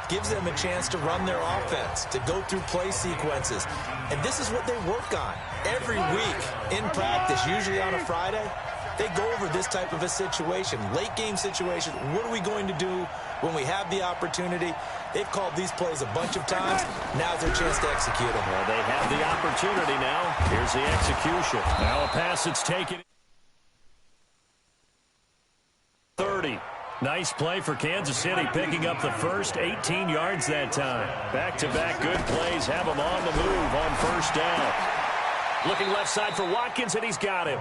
gives them a chance to run their offense, to go through play sequences. And this is what they work on every week in practice, usually on a Friday. They go over this type of a situation, late game situation. What are we going to do when we have the opportunity? They've called these plays a bunch of times. Now's their chance to execute them. Well, they have the opportunity now. Here's the execution. Now a pass that's taken. 30. Nice play for Kansas City, picking up the first 18 yards that time. Back-to-back good plays have them on the move on first down. Looking left side for Watkins, and he's got him.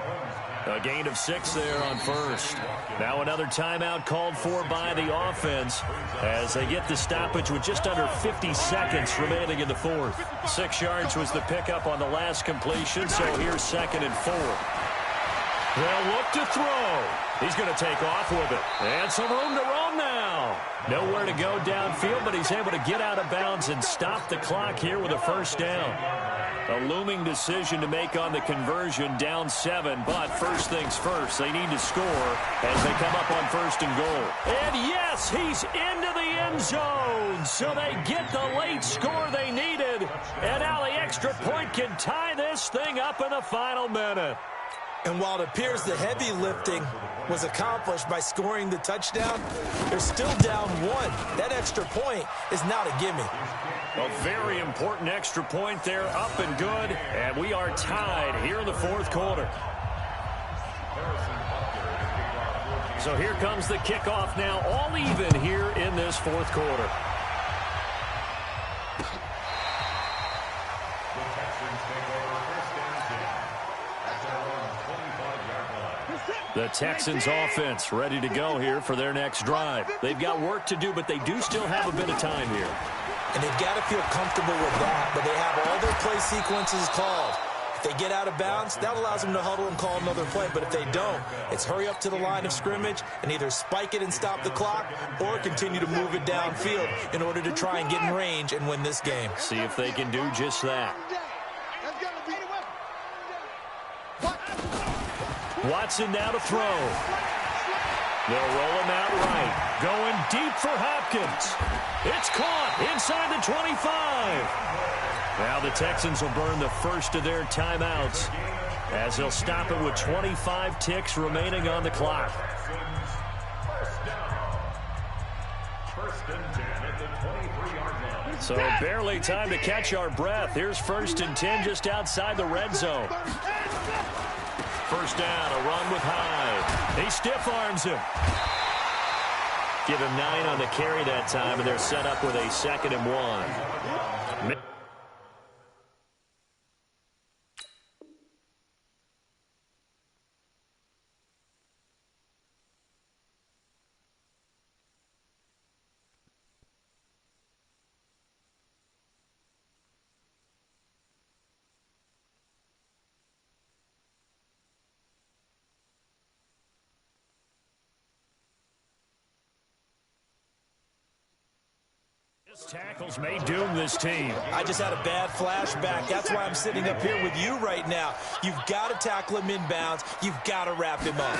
A gain of 6 there on first. Now another timeout called for by the offense as they get the stoppage with just under 50 seconds remaining in the fourth. 6 yards was the pickup on the last completion, so here's 2nd and 4. They'll look to throw. He's going to take off with it. And some room to roam now. Nowhere to go downfield, but he's able to get out of bounds and stop the clock here with a first down. A looming decision to make on the conversion, down 7, but first things first, they need to score as they come up on 1st and goal. And yes, he's into the end zone, so they get the late score they needed, and now the extra point can tie this thing up in the final minute. And while it appears the heavy lifting was accomplished by scoring the touchdown, they're still down 1. That extra point is not a gimme. A very important extra point there, up and good, and we are tied here in the 4th quarter. So here comes the kickoff now, all even here in this 4th quarter. The Texans offense ready to go here for their next drive. They've got work to do, but they do still have a bit of time here. And they've got to feel comfortable with that, but they have all their play sequences called. If they get out of bounds, that allows them to huddle and call another play. But if they don't, it's hurry up to the line of scrimmage and either spike it and stop the clock or continue to move it downfield in order to try and get in range and win this game. See if they can do just that. Watson now to throw. They'll roll him out right. Going deep for Hopkins. It's caught inside the 25. Now the Texans will burn the first of their timeouts as they'll stop it with 25 ticks remaining on the clock. So barely time to catch our breath. Here's 1st and 10 just outside the red zone. First down, a run with Hyde. He stiff arms him. Give him 9 on the carry that time, and they're set up with a 2nd and 1. Tackles may doom this team. I just had a bad flashback. That's why I'm sitting up here with you right now. You've got to tackle him inbounds. You've got to wrap him up.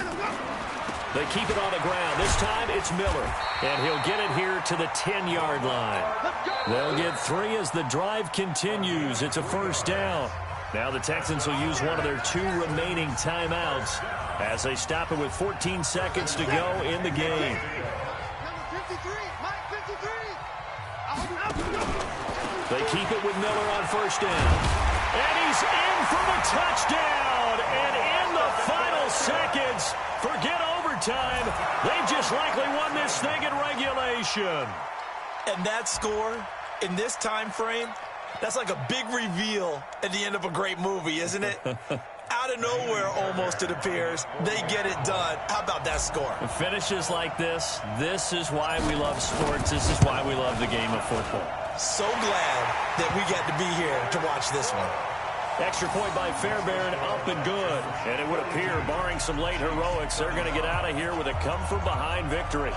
They keep it on the ground. This time it's Miller, and he'll get it here to the 10-yard line. They'll get 3 as the drive continues. It's a first down. Now the Texans will use one of their 2 remaining timeouts as they stop it with 14 seconds to go in the game. They keep it with Miller on first down. And he's in for the touchdown. And in the final seconds, forget overtime. They've just likely won this thing in regulation. And that score in this time frame, that's like a big reveal at the end of a great movie, isn't it? Out of nowhere, almost, it appears, they get it done. How about that score? Finishes like this is why we love sports. This is why we love the game of football. So glad that we get to be here to watch this one. Extra point by Fairbairn, up and good. And it would appear, barring some late heroics, they're going to get out of here with a come-from-behind victory.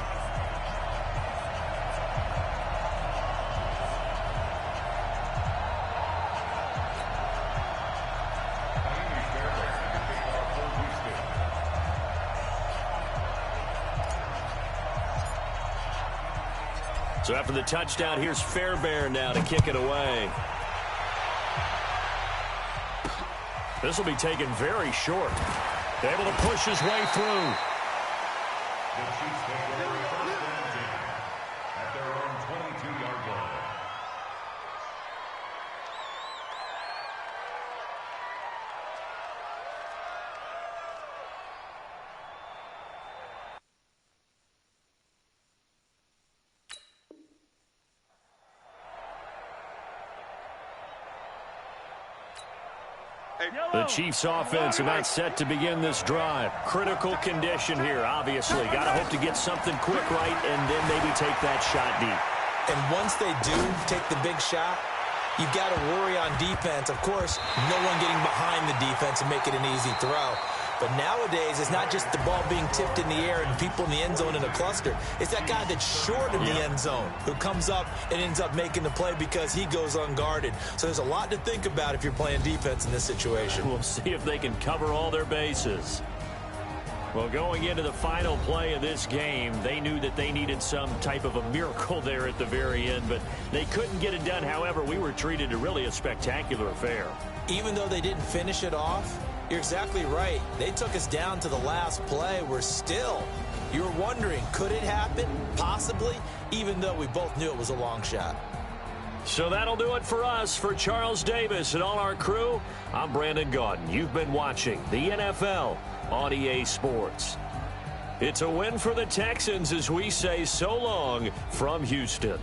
So after the touchdown, here's Fairbairn now to kick it away. This will be taken very short. Able to push his way through. The Chiefs take over first and 10 at their own 22-yard line. The Chiefs offense about set to begin this drive. Critical condition here, obviously. Got to hope to get something quick right and then maybe take that shot deep. And once they do take the big shot, you've got to worry on defense. Of course, no one getting behind the defense and make it an easy throw. But nowadays, it's not just the ball being tipped in the air and people in the end zone in a cluster. It's that guy that's short of the end zone who comes up and ends up making the play because he goes unguarded. So there's a lot to think about if you're playing defense in this situation. We'll see if they can cover all their bases. Well, going into the final play of this game, they knew that they needed some type of a miracle there at the very end, but they couldn't get it done. However, we were treated to really a spectacular affair. Even though they didn't finish it off, you're exactly right. They took us down to the last play. You were wondering, could it happen? Possibly, even though we both knew it was a long shot. So that'll do it for us. For Charles Davis and all our crew, I'm Brandon Gaudin. You've been watching the NFL on EA Sports. It's a win for the Texans as we say so long from Houston.